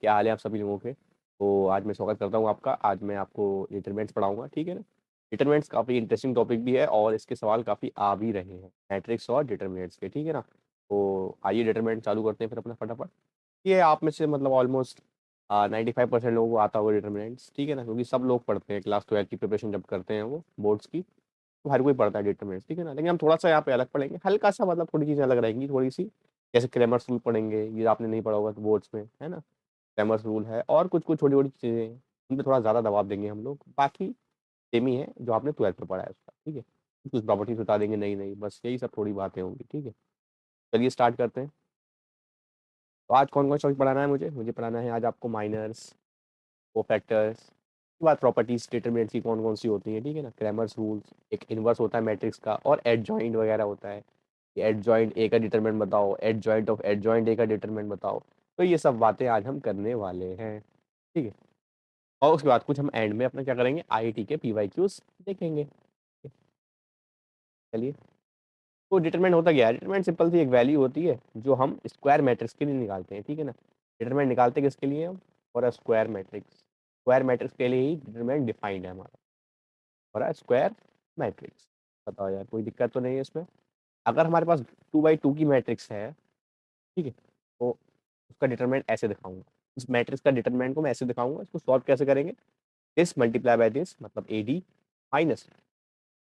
क्या हाल है आप सभी लोगों के। तो आज मैं स्वागत करता हूँ आपका। आज मैं आपको डिटरमिनेंट्स पढ़ाऊंगा, ठीक है ना। डिटरमिनेंट्स काफ़ी इंटरेस्टिंग टॉपिक भी है और इसके सवाल काफ़ी आ भी रहे हैं मैट्रिक्स और डिटरमिनेंट्स के, ठीक है ना। तो आइए डिटरमिनेंट चालू करते हैं फिर अपना फटाफट। ये आप में से मतलब ऑलमोस्ट 95% लोगों को आता होगा डिटरमिनेंट्स, ठीक है ना, क्योंकि सब लोग पढ़ते हैं क्लास 12 की प्रिपरेशन जब करते हैं वो बोर्ड्स की, तो हर कोई पढ़ता है डिटरमिनेंट्स, ठीक है ना। लेकिन हम थोड़ा सा यहाँ पे अलग पढ़ेंगे, हल्का सा, मतलब थोड़ी चीज़ें अलग रहेंगी थोड़ी सी। जैसे क्रेमर्स रूल पढ़ेंगे, ये आपने नहीं पढ़ा होगा बोर्ड्स में, है ना। क्रेमर्स रूल है और कुछ कुछ छोटी छोटी चीज़ें हैं, उन पे थोड़ा ज़्यादा दबाव देंगे हम लोग। बाकी सेम ही है जो आपने 12th में पढ़ा है उसका, ठीक है। कुछ प्रॉपर्टीज बता देंगे, नहीं नहीं, बस यही सब थोड़ी बातें होंगी, ठीक है। चलिए स्टार्ट करते हैं। तो आज कौन कौन सा टॉपिक पढ़ाना है मुझे मुझे पढ़ाना है आज आपको माइनर्स, कोफैक्टर्स, उसके बाद प्रॉपर्टीज डिटरमिनेंट्स की कौन कौन सी होती हैं, ठीक है ना। क्रैमर्स रूल्स, एक इनवर्स होता है मैट्रिक्स का, और एडजॉइंट वगैरह होता है कि एडजॉइंट ए का डिटरमिनेंट बताओ, एडजॉइंट ऑफ एडजॉइंट ए का डिटरमिनेंट बताओ। तो ये सब बातें आज हम करने वाले हैं, ठीक है। और उसके बाद कुछ हम एंड में अपना क्या करेंगे, आईआईटी के पीवाईक्यूज देखेंगे। चलिए, तो डिटरमिनेंट होता क्या है। डिटरमिनेंट सिंपल सी एक वैल्यू होती है जो हम स्क्वायर मैट्रिक्स के लिए निकालते हैं, ठीक है ना। डिटरमिनेंट निकालते किसके लिए हम, और स्क्वायर मैट्रिक्स। स्क्वायर मैट्रिक्स के लिए ही डिटरमिनेंट डिफाइंड है हमारा, और स्क्वायर मैट्रिक्स। बताओ यार, कोई दिक्कत तो नहीं है इसमें। अगर हमारे पास 2x2 की मैट्रिक्स है, ठीक है, तो उसका डिटरमिनेंट ऐसे दिखाऊंगा। इस मैट्रिक्स का डिटरमिनेंट को मैं ऐसे दिखाऊंगा। इसको सॉल्व कैसे करेंगे, दिस मल्टीप्लाई बाय दिस, मतलब ए डी माइनस,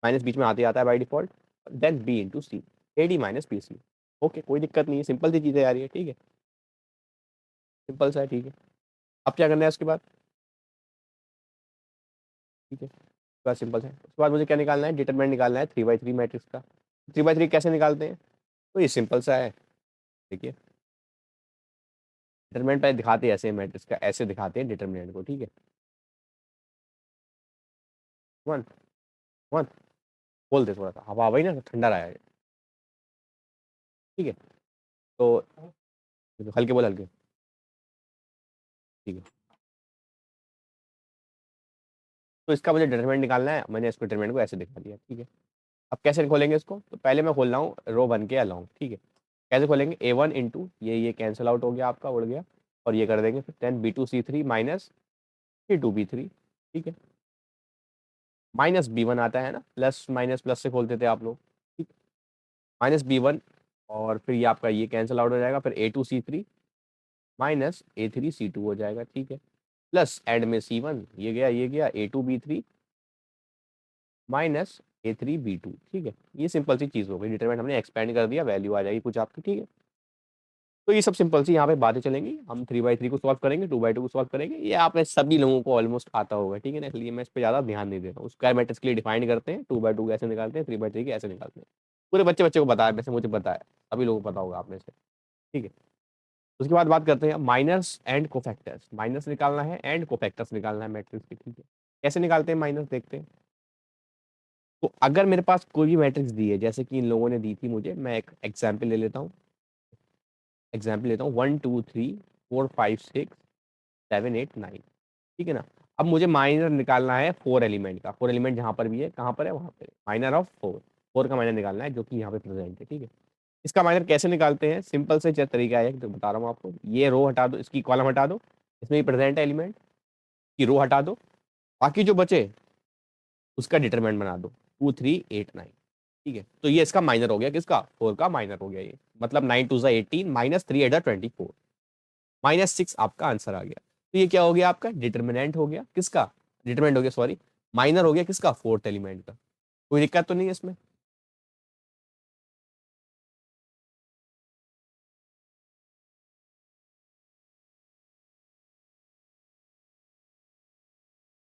माइनस बीच में आते आता है by default, then B into C, A D minus B C. Okay, कोई दिक्कत नहीं है, सिंपल सी चीज़ें आ रही है, ठीक है, सिंपल सा है, ठीक है। अब क्या करना है उसके बाद, ठीक है, बस सिंपल है। उसके बाद मुझे क्या निकालना है, डिटरमिनेंट निकालना है 3x3 मैट्रिक्स का। 3x3 कैसे निकालते हैं, तो ये सिंपल सा है, देखिए। डिटरमिनेंट पहले दिखाते हैं ऐसे मैट्रिक्स का, ऐसे दिखाते हैं डिटरमिनेंट को, ठीक है। वन वन, बोल दे थोड़ा सा, हवा हवा ही ना, ठंडा रहा है, ठीक है। तो हल्के बोल, हल्के, ठीक है। तो इसका मुझे डिटरमिनेंट निकालना है, मैंने इसको डिटरमिनेंट को ऐसे दिखा दिया, ठीक है। अब कैसे खोलेंगे इसको, तो पहले मैं खोल रहा हूँ रो 1 के अलोंग, ठीक है। कैसे खोलेंगे, A1 इंटू ये कैंसिल आउट हो गया आपका, उड़ गया, और ये कर देंगे फिर 10 B2 C3 minus C2 B3, ठीक है। माइनस B1 आता है ना, प्लस माइनस प्लस से खोलते थे आप लोग, ठीक। माइनस B1, और फिर ये आपका ये कैंसिल आउट हो जाएगा, फिर A2 C3 minus A3 C2 हो जाएगा, ठीक है। प्लस एंड में C1, ये गया A2 B3 minus A3 B2, ठीक है। ये सिंपल सी चीज़ हो गई, डिटरमिनेंट हमने एक्सपेंड कर दिया, वैल्यू आ जाएगी कुछ आपकी, ठीक है। तो ये सब सिंपल सी यहाँ पे बातें चलेंगी। हम 3x3 को सॉल्व करेंगे, 2x2 को सॉल्व करेंगे, ये आप में सभी लोगों को ऑलमोस्ट आता होगा, ठीक है ना, इसलिए मैं इस पर ज़्यादा ध्यान नहीं दे रहा हूँ। स्क्वायर मैट्रिक्स के लिए डिफाइन करते हैं, 2x2 कैसे निकालते हैं, 3x3 के ऐसे निकालते हैं। पूरे बच्चे बच्चे को पता है, वैसे मुझे पता है, सभी लोगों को पता होगा आप में से, ठीक है। उसके बाद बात करते हैं माइनस एंड कोफैक्टर्स। माइनस निकालना है एंड कोफैक्टर्स निकालना है मैट्रिक्स की, ठीक है। कैसे निकालते हैं माइनस, देखते हैं। तो अगर मेरे पास कोई भी मैट्रिक्स दी है, जैसे कि इन लोगों ने दी थी मुझे, मैं एक एग्जाम्पल ले लेता हूँ। एग्जाम्पल लेता हूँ 1 2 3 4 5 6 7 8 9, ठीक है ना। अब मुझे माइनर निकालना है 4 एलिमेंट का। 4 एलिमेंट जहाँ पर भी है, कहाँ पर है, वहाँ पर माइनर ऑफ 4। 4 का माइनर निकालना है जो कि यहाँ पे प्रेजेंट है, ठीक है। इसका माइनर कैसे निकालते हैं, सिंपल से तरीका है, तो बता रहा हूँ आपको। ये रो हटा दो, इसकी कॉलम हटा दो, इसमें ही प्रेजेंट है एलिमेंट की, रो हटा दो, बाकी जो बचे उसका डिटरमिनेंट बना दो 2 3 8 9, ठीक है। तो ये इसका माइनर हो गया, किसका, 4 का माइनर हो गया ये, मतलब 9 2 18 माइनस 3 8 24 माइनस 6 आपका आंसर आ गया। तो ये क्या हो गया आपका, डिटरमिनेंट हो गया, किसका, डिटरमिनेंट हो गया, सॉरी, माइनर हो गया किसका, फोर्थ एलिमेंट का। कोई दिक्कत तो नहीं है इसमें।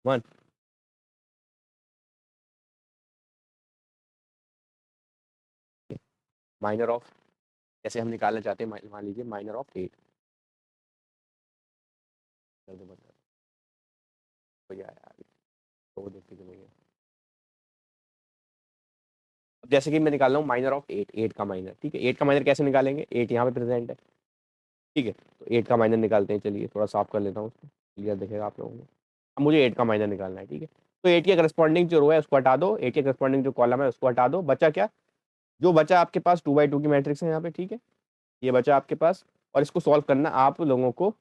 वन, माइनर ऑफ, जैसे हम निकालना चाहते हैं, मान लीजिए माइनर ऑफ 8, कर दो बंद, हो जाए यार, तो वो देखते चलेंगे। अब जैसे कि मैं निकाल रहा हूँ माइनर ऑफ 8, 8 का माइनर, ठीक है। 8 का माइनर कैसे निकालेंगे, 8 यहाँ पे प्रेजेंट है, ठीक है। तो 8 का माइनर निकालते हैं, चलिए थोड़ा साफ कर लेता हूँ उसको, क्लियर दिखेगा आप लोगों को। अब मुझे 8 का माइनर निकालना है, ठीक है। तो 8 के करस्पॉन्डिंग जो रो है उसको हटा दो, 8 के करस्पॉन्डिंग जो कॉलम है उसको हटा दो, बचा क्या, जो बचा आपके पास 2x2 की मैट्रिक्स है यहाँ पे, ठीक है, ये बचा आपके पास। और इसको सॉल्व करना आप लोगों को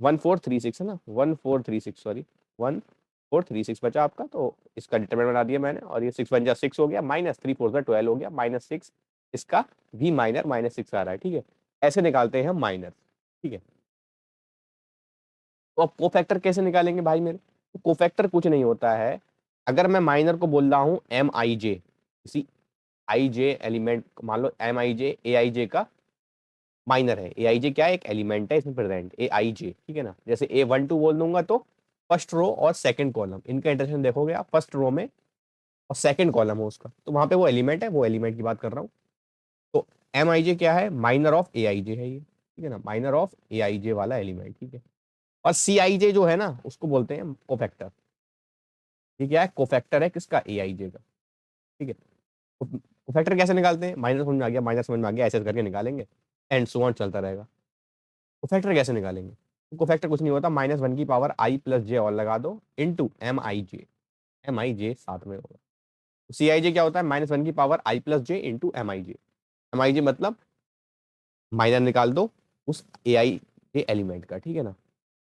1436 है ना, 1436 सॉरी 1436 बचा आपका। तो इसका डिटरमिनेंट बना दिया मैंने, और ये 6 1 जा 6 हो गया, माइनस 3 4 जा 12 हो गया, -6 इसका भी माइनर -6 आ रहा है, ठीक है। ऐसे निकालते हैं हम माइनर, ठीक है। तो अब कोफैक्टर कैसे निकालेंगे भाई मेरे? तो कोफैक्टर कुछ नहीं होता है, अगर मैं माइनर को बोल रहा हूँ एम आई जे, किसी आई जे एलिमेंट मान लो एम आई जे ए आई जे का माइनर है, ए आई जे क्या है, एक एलिमेंट है इसमें प्रेजेंट, ए आई जे, ठीक है ना। जैसे A12 बोल दूंगा तो फर्स्ट रो और सेकंड कॉलम, इनका इंटरसेक्शन देखोगे आप, फर्स्ट रो में और सेकंड कॉलम हो उसका, तो वहां पे वो एलिमेंट है, वो एलिमेंट की बात कर रहा हूँ। तो एम आई जे क्या है, माइनर ऑफ ए आई जे है ये, ठीक है ना, माइनर ऑफ ए आई जे वाला एलिमेंट, ठीक है। और सी आई जे जो है ना, उसको बोलते हैं कोफैक्टर। ये क्या है, कोफैक्टर है किसका, ए आई जे का, ठीक है। कोफैक्टर कैसे निकालते हैं, माइनर समझ में आ गया, माइनर समझ में आ गया, ऐसे करके निकालेंगे, एंड सो ऑन चलता रहेगा। कोफैक्टर कैसे निकालेंगे? कोफैक्टर कुछ नहीं होता, -1 की पावर आई प्लस जे और लगा दो इंटू एम आई जे, एम आई जे साथ में होगा। सी आई जे क्या होता है, -1 की पावर आई प्लस जे इंटू एम आई जे, एम आई जे मतलब माइनर निकाल दो उस ए आई जे एलिमेंट का, ठीक है ना,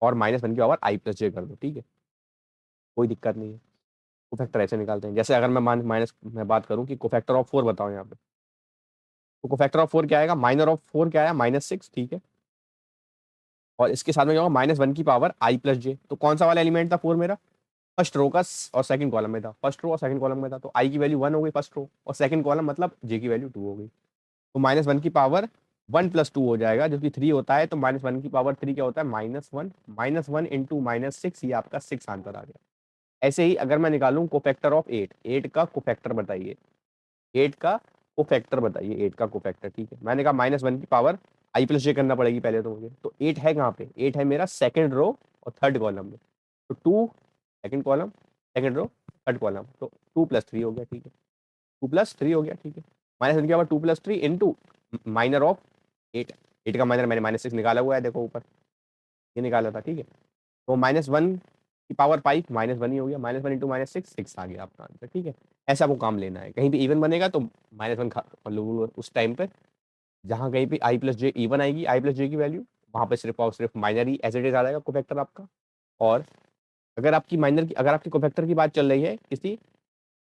और -1 की पावर आई प्लस जे कर दो, ठीक है, कोई दिक्कत नहीं है। कोफैक्टर ऐसे निकालते हैं। जैसे अगर मैं माइनस मैं बात करूं कि कोफैक्टर ऑफ 4 बताओ यहाँ पे, तो कोफैक्टर ऑफ 4 क्या आएगा, माइनर ऑफ 4 क्या आया, -6, ठीक है। और इसके साथ में क्या होगा, -1 की पावर आई प्लस जे, तो कौन सा वाला एलिमेंट था 4 मेरा, फर्स्ट रो का और सेकंड कॉलम में था, फर्स्ट रो और सेकंड कॉलम में था, तो आई की वैल्यू 1 हो गई फर्स्ट रो, और सेकंड कॉलम मतलब जे की वैल्यू 2 हो गई। तो -1 की पावर 1 + 2 हो जाएगा, जो कि 3 होता है, तो -1 की पावर 3 क्या होता है, -1, -1 इंटू -6, ये आपका 6 आंसर आ गया। ऐसे ही अगर मैं निकालूं कोफैक्टर ऑफ 8, 8 का कोफैक्टर बताइए, 8 का कोफैक्टर बताइए, 8 का कोफैक्टर, ठीक है। मैंने कहा -1 की पावर आई प्लस जे करना पड़ेगी पहले तो मुझे, तो 8 है कहाँ पे, 8 है मेरा सेकंड रो और थर्ड कॉलम में, तो 2 second column, second row, third column, तो 2 + 3 हो गया, ठीक है, 2 + 3 हो गया, ठीक है। -1 की पावर 2 + 3 इंटू माइनर ऑफ 8, 8 का माइनर मैंने -6 निकाला हुआ है, देखो ऊपर ये निकाला था, ठीक है। तो -1 की पावर 5 -1 ही हो गया, -1 इंटू -6, 6 आ गया आपका आंसर, ठीक है। ऐसा आपको काम लेना है, कहीं भी इवन बनेगा तो -1 मतलब उस टाइम पे जहाँ कहीं पे आई प्लस जे इवन आएगी, आई प्लस जे की वैल्यू, वहाँ पे सिर्फ और सिर्फ माइनर ही एज इट इज आ जाएगा कोफैक्टर आपका। और अगर आपकी माइनर की, अगर आपकी कोफैक्टर की बात चल रही है किसी,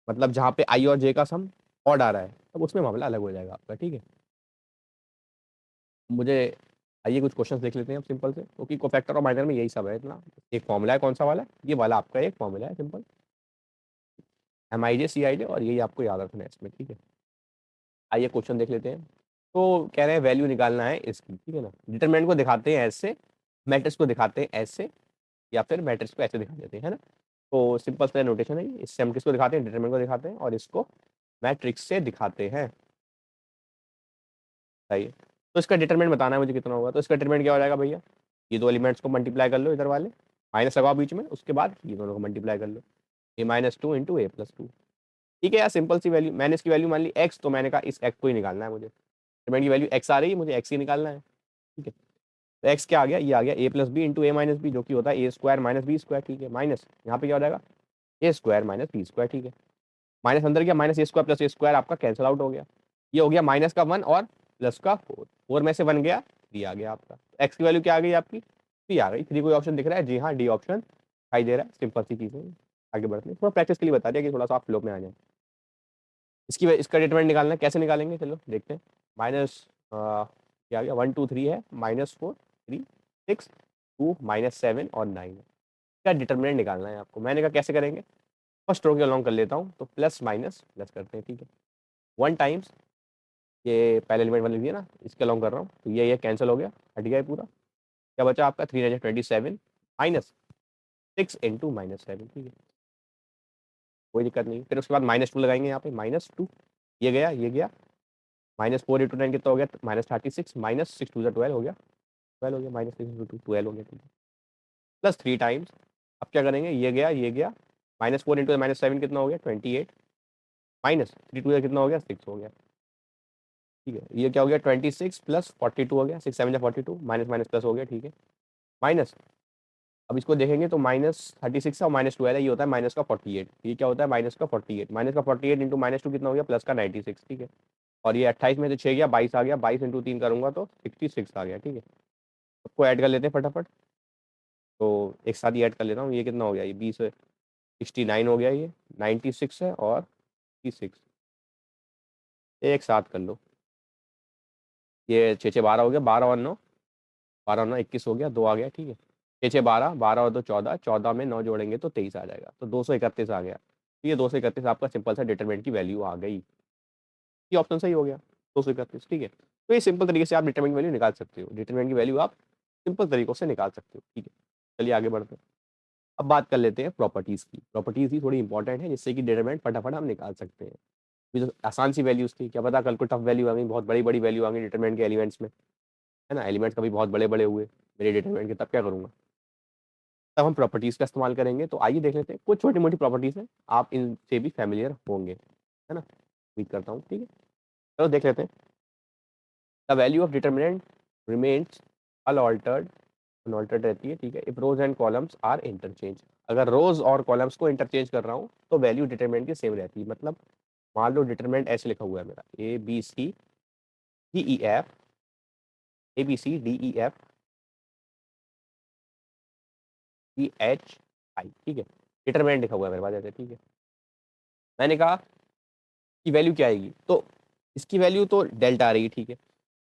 मतलब जहाँ पे आई और जे का सम ऑड आ रहा है, तब उसमें मामला अलग हो जाएगा आपका, ठीक है। मुझे आइए कुछ क्वेश्चंस देख लेते हैं अब सिंपल से, क्योंकि कोफैक्टर और माइनर में यही सब है इतना। एक फॉर्मूला है, कौन सा वाला, ये वाला आपका एक फॉर्मूला है सिंपल, एम आई जे सी आई जे, और यही आपको याद रखना है इसमें, ठीक है। आइए क्वेश्चन देख लेते हैं। तो कह रहे हैं वैल्यू निकालना है इसकी, ठीक है ना। डिटरमिनेंट को दिखाते हैं ऐसे, मैट्रिक्स को दिखाते हैं ऐसे, या फिर मैट्रिक्स को ऐसे दिखा देते हैं, है ना। तो सिंपल सा नोटेशन है, इससे हम किसको दिखाते हैं, डिटरमिनेंट को दिखाते हैं, और इसको मैट्रिक्स से दिखाते हैं, सही है। तो इसका डिटरमिनेंट बताना है मुझे कितना होगा, तो इसका डिटरमिनेंट क्या हो जाएगा भैया, ये दो एलिमेंट्स को मल्टीप्लाई कर लो, इधर वाले माइनस लगाओ बीच में, उसके बाद ये दोनों को मल्टीप्लाई कर लो, A-2 इंटू A+2, ठीक है यार, सिंपल सी वैल्यू। मैंने इसकी वैल्यू मान ली x, तो मैंने कहा इस x को ही निकालना है मुझे, डिटरमिनेंट की वैल्यू x आ रही है, मुझे x ही निकालना है, ठीक है। तो x क्या आ गया, ये आ गया A+B इंटू A-B, जो कि होता है A² - B², ठीक है, माइनस यहाँ पे क्या हो जाएगा A² - B², ठीक है। माइनस अंदर गया, -A² + A² आपका कैंसिल आउट हो गया, ये हो गया -1 और +4, 4 में से 1 गया, 3 आ गया आपका। एक्स की वैल्यू क्या आ गई आपकी, 3 आ गई। 3 कोई ऑप्शन दिख रहा है, जी हाँ, डी ऑप्शन दिखाई दे रहा है। सिंपल सी चीज़ है, आगे बढ़ते हैं, थोड़ा प्रैक्टिस के लिए बता दिया कि थोड़ा सा आप फ्लो में आ जाए। इसका डिटरमिनेंट निकालना है, कैसे निकालेंगे, चलो देखते हैं। माइनस क्या आ गया, 1 2 3 है, -4 3 6 2 -7 और 9 का डिटरमिनेंट निकालना है आपको। मैंने कहा कैसे करेंगे, फर्स्ट रो के अलॉन्ग कर लेता हूँ, तो प्लस माइनस प्लस करते हैं, ठीक है। 1 टाइम्स ये पहले एलिमेंट वाले दिए ना, इसके अलॉन्ग कर रहा हूँ, तो ये कैंसिल हो गया, हट गया है पूरा। क्या बचा आपका, 3 9 27 -6 इंटू -7, ठीक है, कोई दिक्कत नहीं। फिर उसके बाद -2 लगाएंगे यहाँ पे, -2, ये गया ये गया, -4 इंटू 9 कितना हो गया, -36, -6 2 12 हो गया, 12 हो गया, -6 इंटू 12 हो गया, ठीक है। प्लस 3 टाइम्स, अब क्या करेंगे, ये गया, -4 इंटू -7 कितना हो गया, 28, -3 2 कितना हो गया, 6 हो गया, ठीक है। ये क्या हो गया, 26 + 42 हो गया, 6 7 42, माइनस माइनस प्लस हो गया, ठीक है, माइनस। अब इसको देखेंगे तो -36 है और -12 है, ये होता है माइनस का 48, ये क्या होता है, माइनस का 48, माइनस का 48 इंटू -2 कितना हो गया, प्लस का 96, ठीक है। और ये 28 में से 6 गया, 22 आ गया, 22 इंटू 3 करूंगा तो 66 आ गया, ठीक है। सबको ऐड कर लेते हैं फटाफट, तो एक साथ ही ऐड कर लेता हूँ, ये कितना हो गया, ये 20 69 हो गया, ये 96 है और 36, एक साथ कर लो, ये 6 6 12 हो गया, 12 और 9, 12 9 21 हो गया, 2 आ गया, ठीक है। 6 6 12, 12 और 2 14, 14 में 9 जोड़ेंगे तो 23 आ जाएगा, तो 231 आ गया। तो ये 231 आपका सिंपल सा डिटरमिनेंट की वैल्यू आ गई। ये ऑप्शन सही हो गया, 231, ठीक है। तो ये सिंपल तरीके से आप डिटरमिनेंट वैल्यू निकाल सकते हो, डिटरमिनेंट की वैल्यू आप सिंपल तरीकों से निकाल सकते हो, ठीक है। चलिए आगे बढ़ते हैं। अब बात कर लेते हैं प्रॉपर्टीज़ की। प्रॉपर्टीज़ ही थोड़ी इंपॉर्टेंट है, जिससे कि डिटरमिनेंट फटाफट हम निकाल सकते हैं। ये तो आसान सी वैल्यूज़ थी, क्या पता कल को टफ वैल्यू आ गई, बहुत बड़ी बड़ी वैल्यू आ गई डिटरमिनेंट के एलिमेंट्स में, है ना। एलिमेंट्स कभी बहुत बड़े बड़े हुए मेरे डिटरमिनेंट के, तब क्या करूँगा, तब हम प्रॉपर्टीज़ का इस्तेमाल करेंगे। तो आइए देख लेते हैं, कुछ छोटी मोटी प्रॉपर्टीज़ हैं, आप इनसे भी फैमिलियर होंगे, है ना, उम्मीद करता हूँ, ठीक है। चलो देख लेते हैं। The value of determinant remains unaltered, unaltered रहती है, ठीक है, if rows and columns are interchange. अगर रोज और कॉलम्स को इंटरचेंज कर रहा हूँ तो वैल्यू डिटरमिनेंट की सेम रहती है। मतलब मान लो डिटरमिनेंट ऐसे लिखा हुआ है मेरा, A B C D E F, A B C D E F E H I, ठीक है, डिटरमिनेंट लिखा हुआ है मेरे पास ऐसे, ठीक है। मैंने कहा कि वैल्यू क्या आएगी, तो इसकी वैल्यू तो डेल्टा आ रही है, ठीक है।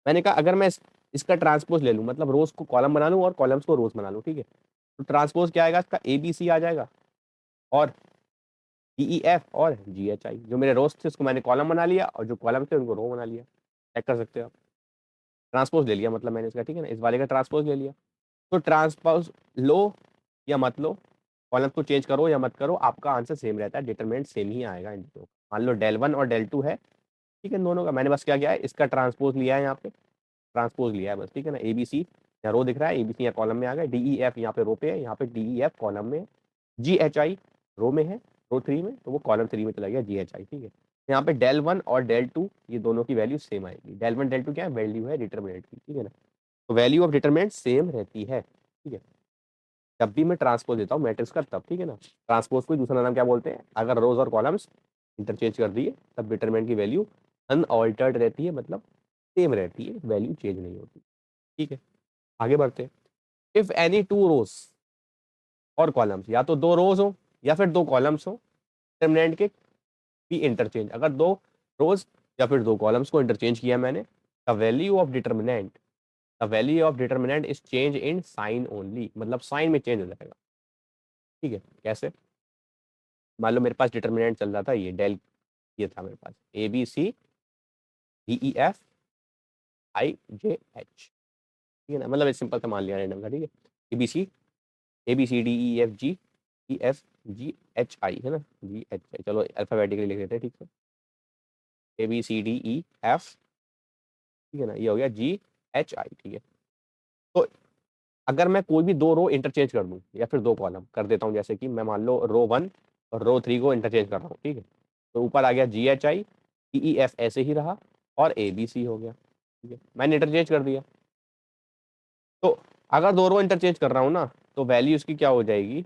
मैंने कहा अगर मैं इसका ट्रांसपोज ले लूँ, मतलब रोज को कॉलम बना लूँ और कॉलम्स को रोज बना लूँ, ठीक है, तो ट्रांसपोज क्या आएगा इसका, ए बी सी आ जाएगा और डी ई एफ और जी एच आई। जो मेरे रोज थे उसको मैंने कॉलम बना लिया और जो कॉलम थे उनको रो बना लिया। चेक कर सकते हो आप, ट्रांसपोज ले लिया मतलब मैंने इसका, ठीक है ना, इस वाले का ट्रांसपोज ले लिया। तो ट्रांसपोज लो या मत लो, कॉलम्स को चेंज करो या मत करो, आपका आंसर सेम रहता है, डिटरमिनेंट सेम ही आएगा इन दोनों। मान लो डेल वन और डेल टू है, ठीक है, इन दोनों का मैंने बस क्या किया है, इसका ट्रांसपोज लिया है, यहाँ पे ट्रांसपोज लिया है बस, ठीक है ना। ए बी सी यहाँ रो दिख रहा है, ए बी सी यहाँ कॉलम में आ गया, डी ई एफ यहाँ पे रो पे है, यहाँ पे डी ई एफ कॉलम में है, जी एच आई रो में है, रो थ्री में, तो वो कॉलम थ्री में चला गया जी एच आई, ठीक है। यहाँ पे डेल वन और डेल टू ये दोनों की वैल्यू सेम आएगी। डेल वन डेल टू क्या है, वैल्यू है डिटरमिनेंट की, ठीक है ना। तो वैल्यू ऑफ डिटरमिनेंट सेम रहती है, ठीक है। जब भी मैं ट्रांसपोज देता हूँ मैट्रिक्स का तब, ठीक है ना। ट्रांसपोज को दूसरा नाम क्या बोलते हैं, अगर रोज और कॉलम्स इंटरचेंज कर दिए तब डिटरमिनेंट की वैल्यू अनऑल्टर्ड रहती है, मतलब सेम रहती है, वैल्यू चेंज नहीं होती, ठीक है। आगे बढ़ते हैं। इफ एनी टू रोज और कॉलम्स, या तो दो रोज हो या फिर दो कॉलम्स हो, डिटरमिनेंट के भी इंटरचेंज, अगर दो रोज या फिर दो कॉलम्स को इंटरचेंज किया मैंने, the value of determinant, the value of determinant is change in sign only, मतलब साइन में चेंज हो जाएगा, ठीक है। कैसे, मान लो मेरे पास डिटरमिनेंट चल रहा था ये डेल, ये था मेरे पास a B C D E f i j h, ठीक है ना, मतलब सिंपल सा मान लिया रैंडम का, ठीक है। A B C D E F G H I, है ना, जी एच आई, चलो अल्फाबेटिकली लिख देते हैं, ठीक है। A B C D E F, ठीक है ना, ये हो गया जी एच आई, ठीक है। तो अगर मैं कोई भी दो रो इंटरचेंज कर दूं या फिर दो कॉलम कर देता हूं, जैसे कि मैं मान लो रो वन और रो थ्री को इंटरचेंज कर रहा हूँ, ठीक है, तो ऊपर आ गया जी एच आई, टी ई एफ ऐसे ही रहा और ए बी सी हो गया, ठीक है, मैंने इंटरचेंज कर दिया। तो अगर दो रो इंटरचेंज कर रहा हूँ ना, तो वैल्यू इसकी क्या हो जाएगी,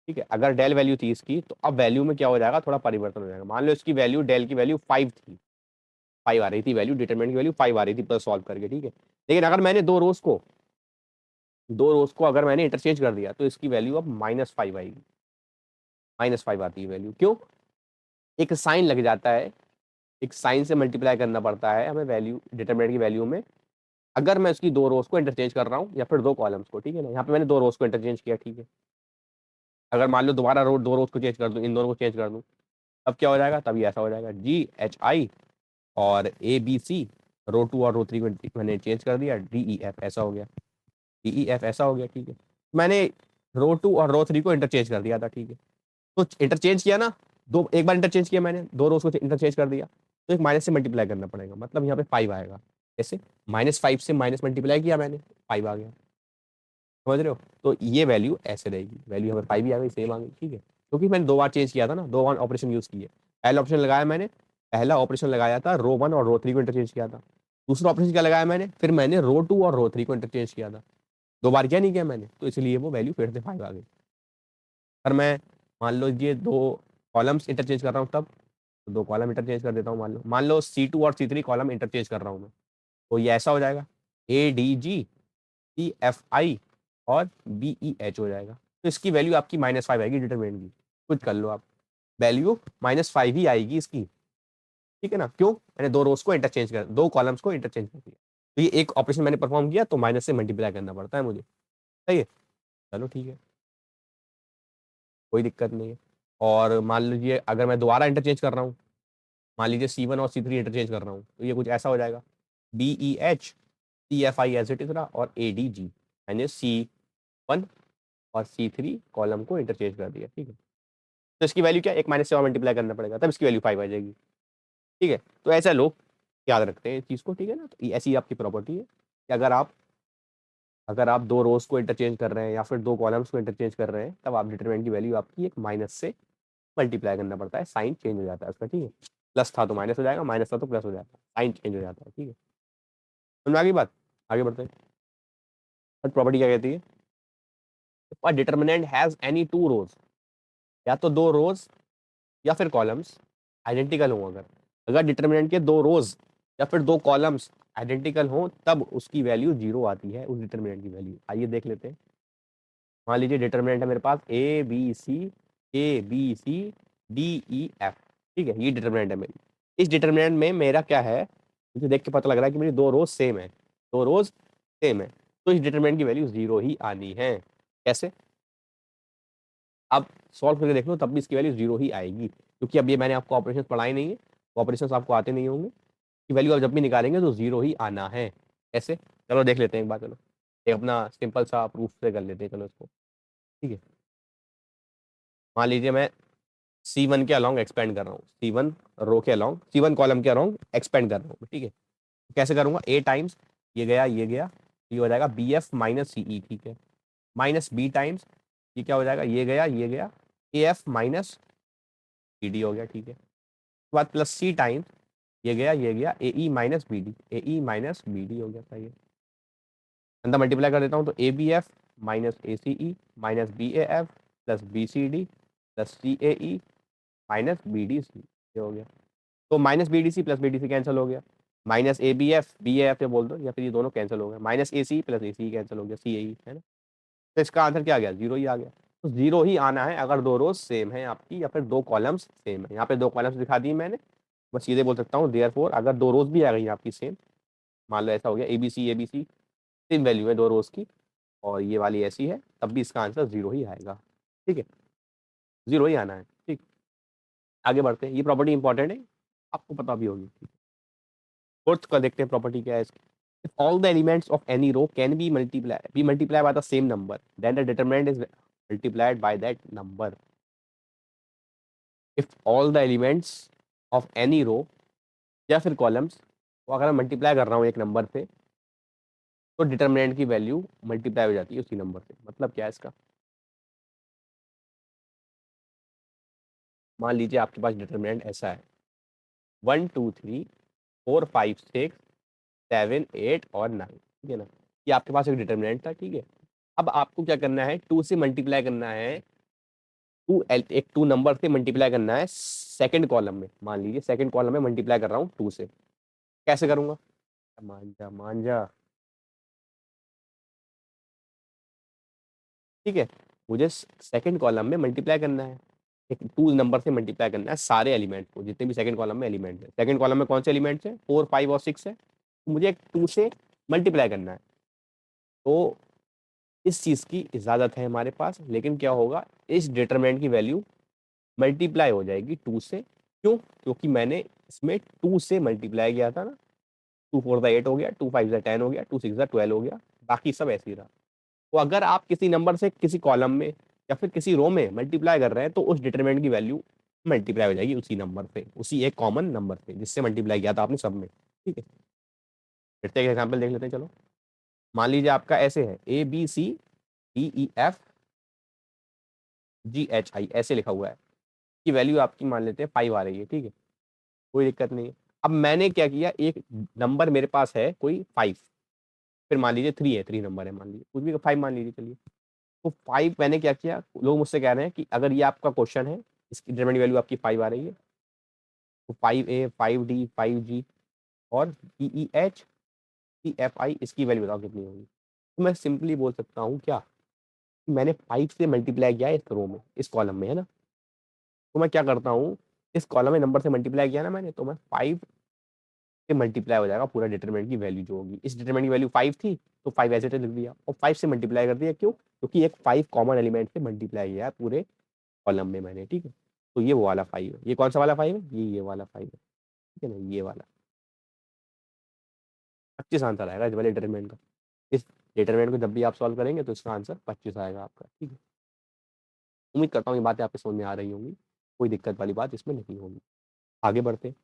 ठीक है। अगर डेल वैल्यू थी इसकी, तो अब वैल्यू में क्या हो जाएगा, थोड़ा परिवर्तन हो जाएगा। मान लो इसकी वैल्यू डेल की वैल्यू 5 थी, 5 आ रही थी वैल्यू, डिटरमिनेंट की वैल्यू 5 आ रही थी प्लस सॉल्व करके, ठीक है। लेकिन अगर मैंने दो रोज को अगर मैंने इंटरचेंज कर दिया तो इसकी वैल्यू अब -5 आएगी, -5 आती है वैल्यू। क्यों, एक साइन लग जाता है, एक साइन से मल्टीप्लाई करना पड़ता है हमें वैल्यू, डिटरमिनेंट की वैल्यू में, अगर मैं उसकी दो रोज को इंटरचेंज कर रहा हूँ या फिर दो कॉलम्स को, ठीक है ना। यहाँ पे मैंने दो रोज को इंटरचेंज किया, ठीक है। अगर मान लो दोबारा दो रोज को चेंज कर दूँ, इन दोनों को चेंज कर दूँ, तब क्या हो जाएगा, तभी ऐसा हो जाएगा, जी एच आई और A B C, row to और रो थ्री को मैंने चेंज कर दिया, डी ई एफ ऐसा हो गया, डी ई एफ ऐसा हो गया, ठीक है। मैंने रो टू और रो थ्री को इंटरचेंज कर दिया था, ठीक है। तो इंटरचेंज किया ना, दो एक बार इंटरचेंज किया मैंने, दो रोज को इंटरचेंज कर दिया, तो एक माइनस से मल्टीप्लाई करना पड़ेगा, मतलब यहाँ पे 5 आएगा। ऐसे -5 से माइनस मल्टीप्लाई किया मैंने, 5 आ गया, समझ रहे हो। तो ये वैल्यू ऐसे रहेगी, वैल्यू हमें 5 ही आ गई, सेम आ गई, ठीक है, क्योंकि मैंने दो बार चेंज किया था ना, दो बार ऑपरेशन यूज किए। पहला ऑप्शन लगाया मैंने, पहला ऑपरेशन लगाया था रो वन और रो थ्री को इंटरचेंज किया था। दूसरा ऑपरेशन क्या लगाया मैंने, फिर मैंने रो टू और रो थ्री को इंटरचेंज किया था। दो बार क्या नहीं किया मैंने, तो इसलिए वो वैल्यू फिर से 5 आ गई। पर मैं मान लो ये दो कॉलम्स इंटरचेंज कर रहा हूँ तब, तो दो कॉलम इंटरचेंज कर देता हूँ, मान लो C2 और C3 कॉलम इंटरचेंज कर रहा हूँ मैं, तो ये ऐसा हो जाएगा, A D G C F I और BEH हो जाएगा। तो इसकी वैल्यू आपकी -5 आएगी डिटरमिनेंट की। कुछ कर लो आप, वैल्यू -5 ही आएगी इसकी, ठीक है ना। क्यों? मैंने दो रोज को इंटरचेंज कर, दो कॉलम्स को इंटरचेंज कर दिया। तो ये एक ऑपरेशन मैंने परफॉर्म किया, तो माइनस से मल्टीप्लाई करना पड़ता है मुझे। सही है, चलो ठीक है, कोई दिक्कत नहीं है। और मान लीजिए अगर मैं दोबारा इंटरचेंज कर रहा हूँ, मान लीजिए C1 और C3 इंटरचेंज कर रहा हूँ, तो ये कुछ ऐसा हो जाएगा, BEH CFI as it is रहा, और ADG मैंने C1 और C3 कॉलम को इंटरचेंज कर दिया, ठीक है। तो इसकी वैल्यू क्या, एक माइनस से और मल्टीप्लाई करना पड़ेगा, तब इसकी वैल्यू 5 आ जाएगी, ठीक है। तो ऐसा लोग याद रखते हैं इस चीज़ को, ठीक है ना। तो ऐसी आपकी प्रॉपर्टी है कि अगर आप दो रोज को इंटरचेंज कर रहे हैं या फिर दो कॉलम्स को इंटरचेंज कर रहे हैं, तब आप डिटरमिनेंट की वैल्यू आपकी एक माइनस से मल्टीप्लाई करना पड़ता है, साइन चेंज हो जाता है उसका, ठीक है। प्लस था तो माइनस हो जाएगा, माइनस था तो प्लस हो जाता है, साइन चेंज हो जाता है, ठीक है। समझ में आ गई बात? आगे बढ़ते हैं। अब प्रॉपर्टी क्या कहती है, अ determinant has any two rows, या तो दो रोज या फिर कॉलम्स आइडेंटिकल हों, अगर अगर डिटरमिनेंट के दो रोज या फिर दो कॉलम्स आइडेंटिकल हों, तब उसकी वैल्यू 0 आती है, उस डिटरमिनेंट की वैल्यू। आइए देख लेते हैं। मान लीजिए डिटरमिनेंट है मेरे पास ABCD E F, ठीक है, ये डिटरमिनेंट है मेरी। इस डिटरमिनेंट में मेरा क्या है, मुझे देख के पता लग रहा है कि मेरी दो रोज सेम है, दो रोज सेम है, तो इस डिटरमिनेंट की वैल्यू 0 ही आनी है। कैसे? आप सॉल्व करके देख लो, तब भी इसकी वैल्यू 0 ही आएगी, क्योंकि अब ये मैंने आपको ऑपरेशन पढ़ाए नहीं है, ऑपरेशन आपको आते नहीं होंगे, कि वैल्यू आप जब भी निकालेंगे तो 0 ही आना है। कैसे? चलो देख लेते हैं एक बार, चलो एक अपना सिंपल सा प्रूफ से कर लेते हैं, चलो इसको, ठीक है। मान लीजिए मैं C1 के अलॉन्ग एक्सपेंड कर रहा हूँ, C1 रो के अलॉन्ग, C1 कॉलम के अलॉन्ग एक्सपेंड कर रहा हूँ, ठीक है। कैसे करूँगा, A टाइम्स ये गया ये गया, ये हो जाएगा BF माइनस CE, ठीक है, माइनस B टाइम्स ये क्या हो जाएगा, ये गया ये गया, AF माइनस CD हो गया, ठीक है। उसके बाद प्लस C टाइम्स ये गया ये गया, AE minus BD, AE minus BD हो गया, सही है। अंदर मल्टीप्लाई कर देता हूँ, तो ABF minus ACE minus BAF plus BCD plus CAE minus BDC, ये हो गया। तो minus BDC plus BDC cancel हो गया, माइनस ABF BAF या बोल दो, या फिर ये दोनों कैंसिल हो गए, minus AC plus ACE cancel हो गया, CAE, है ना। तो इसका आंसर क्या आ गया, 0 ही आ गया। तो 0 ही आना है अगर दो रोज सेम है आपकी, या फिर दो कॉलम्स सेम है। यहाँ पे दो कॉलम्स दिखा दिए मैंने, मैं सीधे बोल सकता हूँ देयरफॉर अगर दो रोज भी आ गई आपकी सेम, मान लो ऐसा हो गया ABC ABC, सेम वैल्यू है दो रोज की, और ये वाली ऐसी है, तब भी इसका आंसर 0 ही आएगा, ठीक है, 0 ही आना है, ठीक। आगे बढ़ते हैं, ये प्रॉपर्टी इंपॉर्टेंट है, आपको पता भी होगी। फोर्थ का देखते हैं प्रॉपर्टी क्या है इसकी। If all the elements of any row can be multiplied by the same number, then the determinant is multiplied by that number. If all the elements of any row या फिर columns को अगर मैं multiply कर रहा हूँ एक number से, तो डिटरमिनेंट की वैल्यू मल्टीप्लाई हो जाती है उसी नंबर से। मतलब क्या है इसका, मान लीजिए आपके पास डिटरमिनेंट ऐसा है 1 2 3 4 5 6 7 8 और 9, ठीक है ना। ये आपके पास एक डिटरमिनेंट था, ठीक है। अब आपको क्या करना है, 2 से मल्टीप्लाई करना है, एक 2 नंबर से मल्टीप्लाई करना है सेकंड कॉलम में। मान लीजिए सेकंड कॉलम में मल्टीप्लाई कर रहा हूँ 2 से, कैसे करूँगा, मान जा मान जा, ठीक है। मुझे सेकंड कॉलम में मल्टीप्लाई करना है, एक 2 नंबर से मल्टीप्लाई करना है सारे एलिमेंट को, जितने भी सेकंड कॉलम में एलिमेंट है। सेकंड कॉलम में कौन से एलिमेंट्स है, 4 5 और 6 है, तो मुझे एक 2 से मल्टीप्लाई करना है। तो इस चीज़ की इजाज़त है हमारे पास, लेकिन क्या होगा, इस डिटरमिनेंट की वैल्यू मल्टीप्लाई हो जाएगी 2 से। क्यों? क्योंकि मैंने इसमें 2 से मल्टीप्लाई किया था ना, 2 4 ज़ा 8 हो गया, 2 5 ज़ा 10 हो गया, 2 6 ज़ा 12 हो गया, बाकी सब ऐसे ही रहा। तो अगर आप किसी नंबर से किसी कॉलम में या फिर किसी रो में मल्टीप्लाई कर रहे हैं, तो उस डिटरमिनेंट की वैल्यू मल्टीप्लाई हो जाएगी उसी नंबर से, उसी एक कॉमन नंबर से जिससे मल्टीप्लाई किया था आपने सब में, ठीक है। फिर से एक एग्जाम्पल देख लेते हैं, चलो। मान लीजिए आपका ऐसे है ABCDEFGHI ऐसे लिखा हुआ है, कि वैल्यू आपकी मान लेते हैं 5 आ रही है, ठीक है, कोई दिक्कत नहीं है। अब मैंने क्या किया, एक नंबर मेरे पास है कोई 5, फिर मान लीजिए 3 है, 3 नंबर है, मान लीजिए कुछ भी 5 मान लीजिए, चलिए। तो 5 मैंने क्या किया, लोग मुझसे कह रहे हैं कि अगर ये आपका क्वेश्चन है, इसकी डिटरमिनेंट वैल्यू आपकी 5 आ रही है, तो 5A 5D 5G और BEH CFI इसकी वैल्यू बताओ कितनी होगी। तो मैं सिंपली बोल सकता हूँ क्या, मैंने 5 से मल्टीप्लाई किया है इस रो में, इस कॉलम में, है ना? तो मैं क्या करता हूँ, इस कॉलम में नंबर से मल्टीप्लाई किया ना मैंने, तो मैं 5 से मल्टीप्लाई हो जाएगा पूरा डिटरमिनेंट की वैल्यू जो होगी। इस डिटरमिनेंट की वैल्यू 5 थी, तो 5 ऐसे लिख दिया और 5 से मल्टीप्लाई कर दिया। क्यों? क्योंकि एक 5 कॉमन एलिमेंट से मल्टीप्लाई किया है पूरे कॉलम में मैंने, ठीक है? तो ये वो वाला 5 है। ये कौन सा वाला 5 है? ये वाला 5 है, ठीक है ना? ये वाला 25 आंसर आएगा इस वाले डिटरमिनेंट का। इस डिटरमिनेंट को जब भी आप सॉल्व करेंगे तो इसका आंसर 25 आएगा आपका, ठीक है? उम्मीद करता हूँ ये बातें आपके समझ में आ रही होंगी, कोई दिक्कत वाली बात इसमें नहीं होगी। आगे बढ़ते हैं,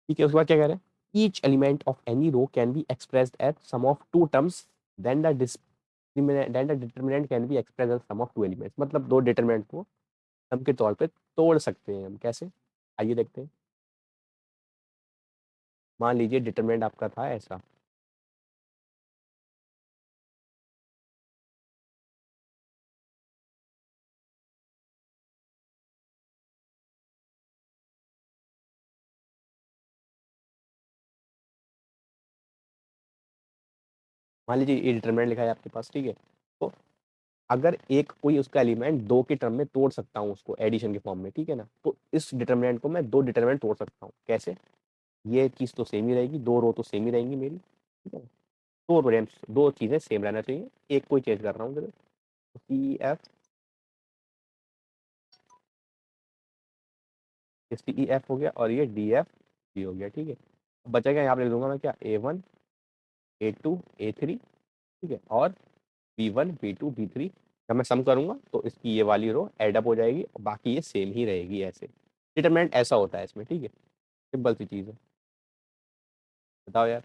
ठीक है? उसके बाद क्या कह रहे हैं? Each element of any row can be expressed as sum of two terms, then the determinant can be expressed as sum of two elements. मतलब दो डिटरमिनेंट को सम के तौर पे तोड़ सकते हैं हम। कैसे? आइए देखते हैं। मान लीजिए डिटरमिनेंट आपका था ऐसा, मान लीजिए ये डिटरमिनेंट लिखा है आपके पास, ठीक है? तो अगर एक कोई उसका एलिमेंट दो के टर्म में तोड़ सकता हूँ उसको एडिशन के फॉर्म में, ठीक है ना? तो इस डिटरमिनेंट को मैं दो डिटरमिनेंट तोड़ सकता हूँ। कैसे? ये चीज़ तो सेम ही रहेगी, दो रो तो सेम ही रहेंगी मेरी, ठीक है? दो रेम्स, दो चीज़ें सेम रहना चाहिए, एक कोई चेंज कर रहा हूँ तो सी एफ, सी ई एफ हो गया और ये डी एफ जी हो गया, ठीक है? अब बचा क्या? यहाँ पे लिख दूंगा मैं क्या, A1 A2 A3, ठीक है? और B1 B2 B3। जब मैं सम करूंगा तो इसकी ये वाली रो एडअप हो जाएगी और बाकी ये सेम ही रहेगी। ऐसे डिटरमिनेंट ऐसा होता है इसमें, ठीक है? सिंपल सी चीज़ है, बताओ यार।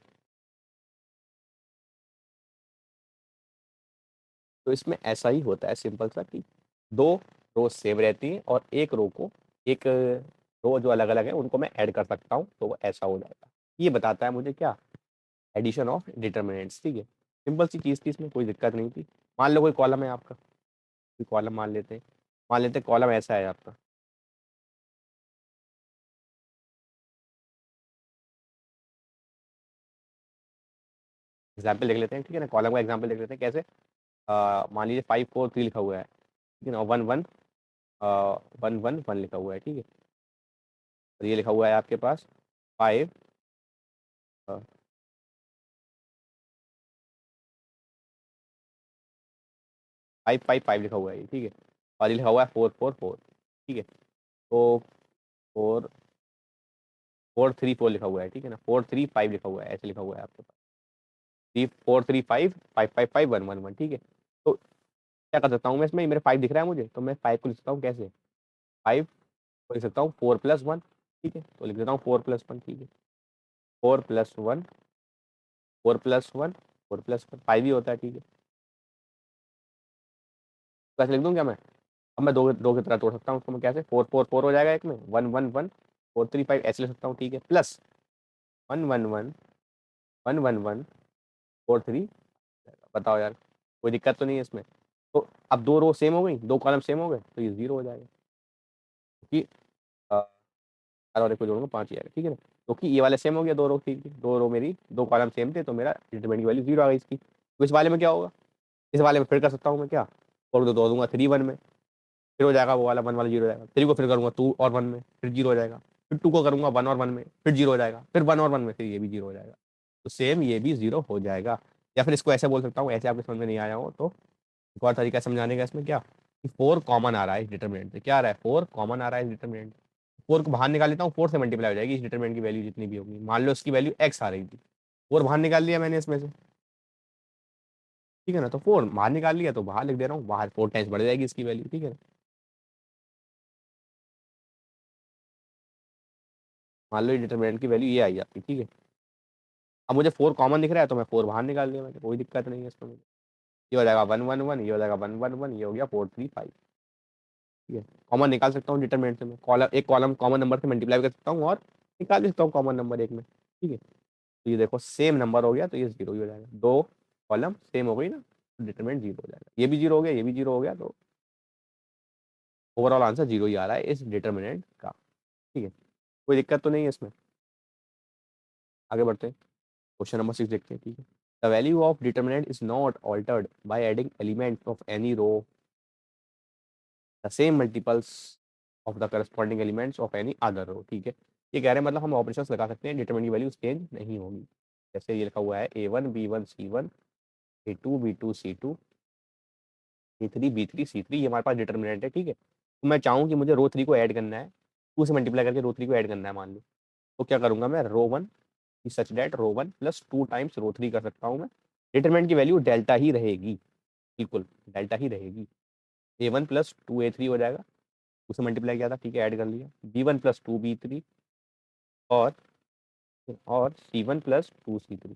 तो इसमें ऐसा ही होता है सिंपल सा कि दो रो सेम रहती हैं और एक रो को, एक रो जो अलग अलग है उनको मैं ऐड कर सकता हूँ, तो वो ऐसा हो जाएगा। ये बताता है मुझे क्या, एडिशन ऑफ डिटरमिनेंट्स, ठीक है? सिंपल सी चीज़ थी, इसमें कोई दिक्कत नहीं थी। मान लो कोई कॉलम है आपका, कोई कॉलम मान लेते हैं कॉलम ऐसा है आपका। एग्जाम्पल लिख लेते हैं, ठीक है ना? कॉलम का एग्जाम्पल लिख लेते हैं। कैसे? मान लीजिए 5 4 3 लिखा हुआ है, ठीक है ना? 1 1 1 1 1 लिखा हुआ है, ठीक है? और ये लिखा हुआ है आपके पास 5 5 5 5 लिखा हुआ है ये, ठीक है? और ये लिखा हुआ है 4 4 4, ठीक है? तो 4 4 3 4 लिखा हुआ है, ठीक है ना? 4 3 5 लिखा हुआ है, ऐसे लिखा हुआ है आपके पास। 3 4 3 5 5 5 5 1 1 1, ठीक है? तो क्या कर सकता हूँ मैं इसमें, मेरे 5 दिख रहा है मुझे, तो मैं 5 को लिख सकता हूँ कैसे? 5 को लिख सकता हूँ 4 + 1, ठीक है? तो लिख देता हूँ 4 + 1, ठीक है? 4 + 1, 4 + 1, 4 + 1 5 ही होता है, ठीक है? तो ऐसे लिख दूँ क्या मैं? अब मैं दो दो की तरह तोड़ सकता हूँ उसको मैं। कैसे? 4 4 4 हो जाएगा एक में, 1 1 1 4 3 5 ऐसे लिख सकता हूँ, ठीक है? प्लस 1 1 1 1 1 1 4 3। बताओ यार, कोई दिक्कत तो नहीं है इसमें? तो अब दो रो सेम हो गई, दो कॉलम सेम हो गए, तो ये 0 हो जाएगा, क्योंकि 4 और 1 को जोड़ूंगा 5 ही आएगा, ठीक है ना? क्योंकि ये वाले सेम हो गया, दो रो, ठीक है? दो रो मेरी, दो कॉलम सेम थे, तो मेरा डिटरमिनेंट की वैल्यू 0 आ गई इसकी। तो इस वाले में क्या होगा? इस वाले में फिर कर सकता हूँ मैं क्या, और दो दूंगा 3 1 में, फिर हो जाएगा वो वाला 1 वाला 0 हो जाएगा। 3 को फिर करूंगा 2 और 1 में, फिर 0 हो जाएगा। फिर 2 को करूंगा 1 और 1 में, फिर 0 हो जाएगा। फिर 1 और 1 में, फिर ये भी 0 हो जाएगा। तो सेम ये भी 0 हो जाएगा। या फिर इसको ऐसे बोल सकता हूँ, ऐसे आपके समझ में नहीं आया हो तो एक और तरीका है समझाने का इसमें, क्या कि 4 कॉमन आ रहा है इस डिटरमिनेंट से। क्या आ रहा है? 4 कॉमन आ रहा है इस डिटरमिनेंट। 4 को बाहर निकाल लेता हूँ, 4 से मल्टीप्लाई हो जाएगी इस डिटरमिनेंट की वैल्यू जितनी भी होगी। मान लो इसकी वैल्यू x आ रही थी, 4 बाहर निकाल लिया मैंने इसमें से, ठीक है ना? तो 4 बाहर निकाल लिया तो बाहर लिख दे रहा हूँ, बाहर 4 टाइम्स बढ़ जाएगी इसकी वैल्यू, ठीक है ना? मान लो डिटरमिनेंट की वैल्यू ये आई आपकी, ठीक है? अब मुझे 4 कॉमन दिख रहा है तो मैं 4 बाहर निकाल दिया मैंने, कोई दिक्कत नहीं है इसमें मुझे। ये हो जाएगा 1 1 1, ये हो जाएगा 1 1 1, ये हो गया 4 3 5, ठीक है? कॉमन निकाल सकता हूँ डिटरमिनेंट से मैं, कॉलम एक कॉलम कॉमन नंबर से मल्टीप्लाई कर सकता हूँ और निकाल भी सकता हूँ कॉमन नंबर एक में, ठीक है? तो ये देखो सेम नंबर हो गया, तो ये 0 ही हो जाएगा। दो कॉलम सेम हो गई ना, तो डिटरमिनेंट 0 हो जाएगा। ये भी 0 हो गया, ये भी 0 हो गया, तो ओवरऑल आंसर 0 ही आ रहा है इस डिटरमिनेंट का, ठीक है? कोई दिक्कत तो नहीं है इसमें। आगे बढ़ते हैं, क्वेश्चन नंबर 6 देखते हैं, ठीक है? The value of determinant is not altered by adding element of any row the same multiples of the corresponding elements of any other row. ठीक है, ये कह रहे हैं मतलब हम ऑपरेशंस लगा सकते हैं, डिटरमिनेंट की वैल्यू चेंज नहीं होगी। जैसे ये लिखा हुआ है A1 B1 C1 A2 B2 C2 A3 B3 C3, ये हमारे पास डिटर्मिनेंट है। ठीक है, तो मैं चाहूँ कि मुझे रो 3 को ऐड करना है, 2 से मल्टीप्लाई करके रो 3 को ऐड करना है मान लो, तो क्या करूंगा मैं, रो 1 सच डेट रो 1 प्लस 2 टाइम्स रो 3 कर सकता हूँ मैं। डिटरमिनेंट की वैल्यू डेल्टा ही रहेगी, बिल्कुल डेल्टा ही रहेगी। A1 प्लस 2 A3 हो जाएगा, उसे मल्टीप्लाई किया था, ठीक है, ऐड कर लिया। B1 प्लस 2 B3 और C1 प्लस 2 C3,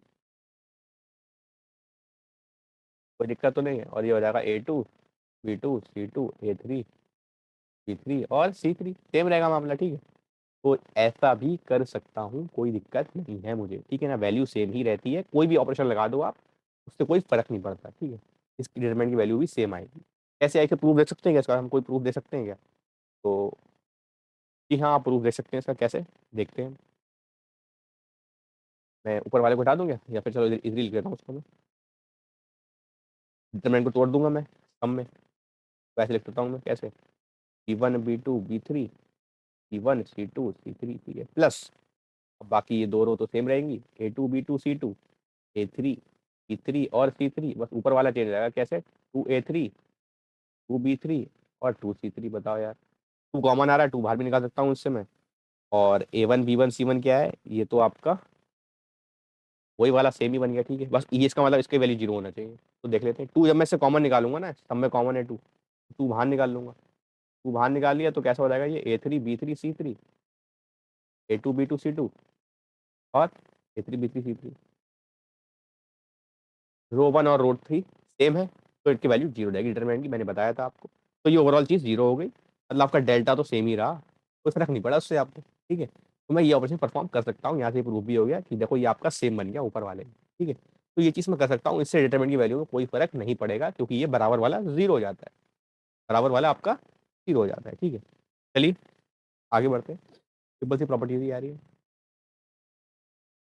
कोई दिक्कत तो नहीं है। और ये हो जाएगा A2 B2 C2 A3 C3 और C3, सेम रहेगा मामला। ठीक है, तो ऐसा भी कर सकता हूँ, कोई दिक्कत नहीं है मुझे। ठीक है ना, वैल्यू सेम ही रहती है, कोई भी ऑपरेशन लगा दो आप, उससे कोई फर्क नहीं पड़ता। ठीक है, इसकी डिटरमिनेंट की वैल्यू भी सेम आएगी। कैसे आएगी, प्रूफ दे सकते हैं क्या इसका, हम कोई प्रूफ दे सकते हैं क्या? तो जी हाँ, आप प्रूफ दे सकते हैं इसका, कैसे देखते हैं। मैं ऊपर वाले को हटा दूँ क्या, या फिर चलो इधर लिख देता हूँ उसको मैं, डिटरमिनेंट को तोड़ दूंगा मैं सम में, वैसे लिख देता हूँ मैं कैसे, C1 B2 B3 C1 C2 C3, ठीक है, प्लस अब बाकी ये दो रो तो सेम रहेंगी, A2 B2 C2 A3 B3 और C3, बस ऊपर वाला चेंज रहेगा। कैसे, 2A3 2B3 और 2C3, बताओ यार, 2 कॉमन आ रहा है, 2 बाहर भी निकाल सकता हूँ इससे मैं। और A1 B1 C1 क्या है, ये तो आपका वही वाला सेम ही बन गया। ठीक है, बस ये इसका मतलब इसकी वैल्यू 0 होना चाहिए। तो देख लेते हैं, 2 जब मैं इससे कॉमन निकालूंगा ना, सब में कॉमन है 2, 2 बाहर निकाल लूंगा। 2 बाहर निकाल लिया तो कैसा हो जाएगा ये, A3 B3 C3 A2 B2 C2 और A3 B3 C3, रो 1 और रो 3 सेम है, तो इनकी वैल्यू 0 रहेगी डिटरमिनेंट की, मैंने बताया था आपको। तो ये ओवरऑल चीज़ 0 हो गई, मतलब आपका डेल्टा तो सेम ही रहा, कोई फर्क नहीं पड़ा उससे आपको। ठीक है, तो मैं ये ऑपरेशन परफॉर्म कर सकता हूँ, यहाँ से प्रूफ भी हो गया कि देखो ये आपका सेम बन गया ऊपर वाले में। ठीक है, तो ये चीज़ मैं कर सकता हूँ, इससे डिटरमिनेंट की वैल्यू में कोई फर्क नहीं पड़ेगा, क्योंकि ये बराबर वाला 0 हो जाता है, बराबर वाला आपका 0 हो जाता है। ठीक है, चलिए आगे बढ़ते हैं। सिंपल सी प्रॉपर्टी आ रही है,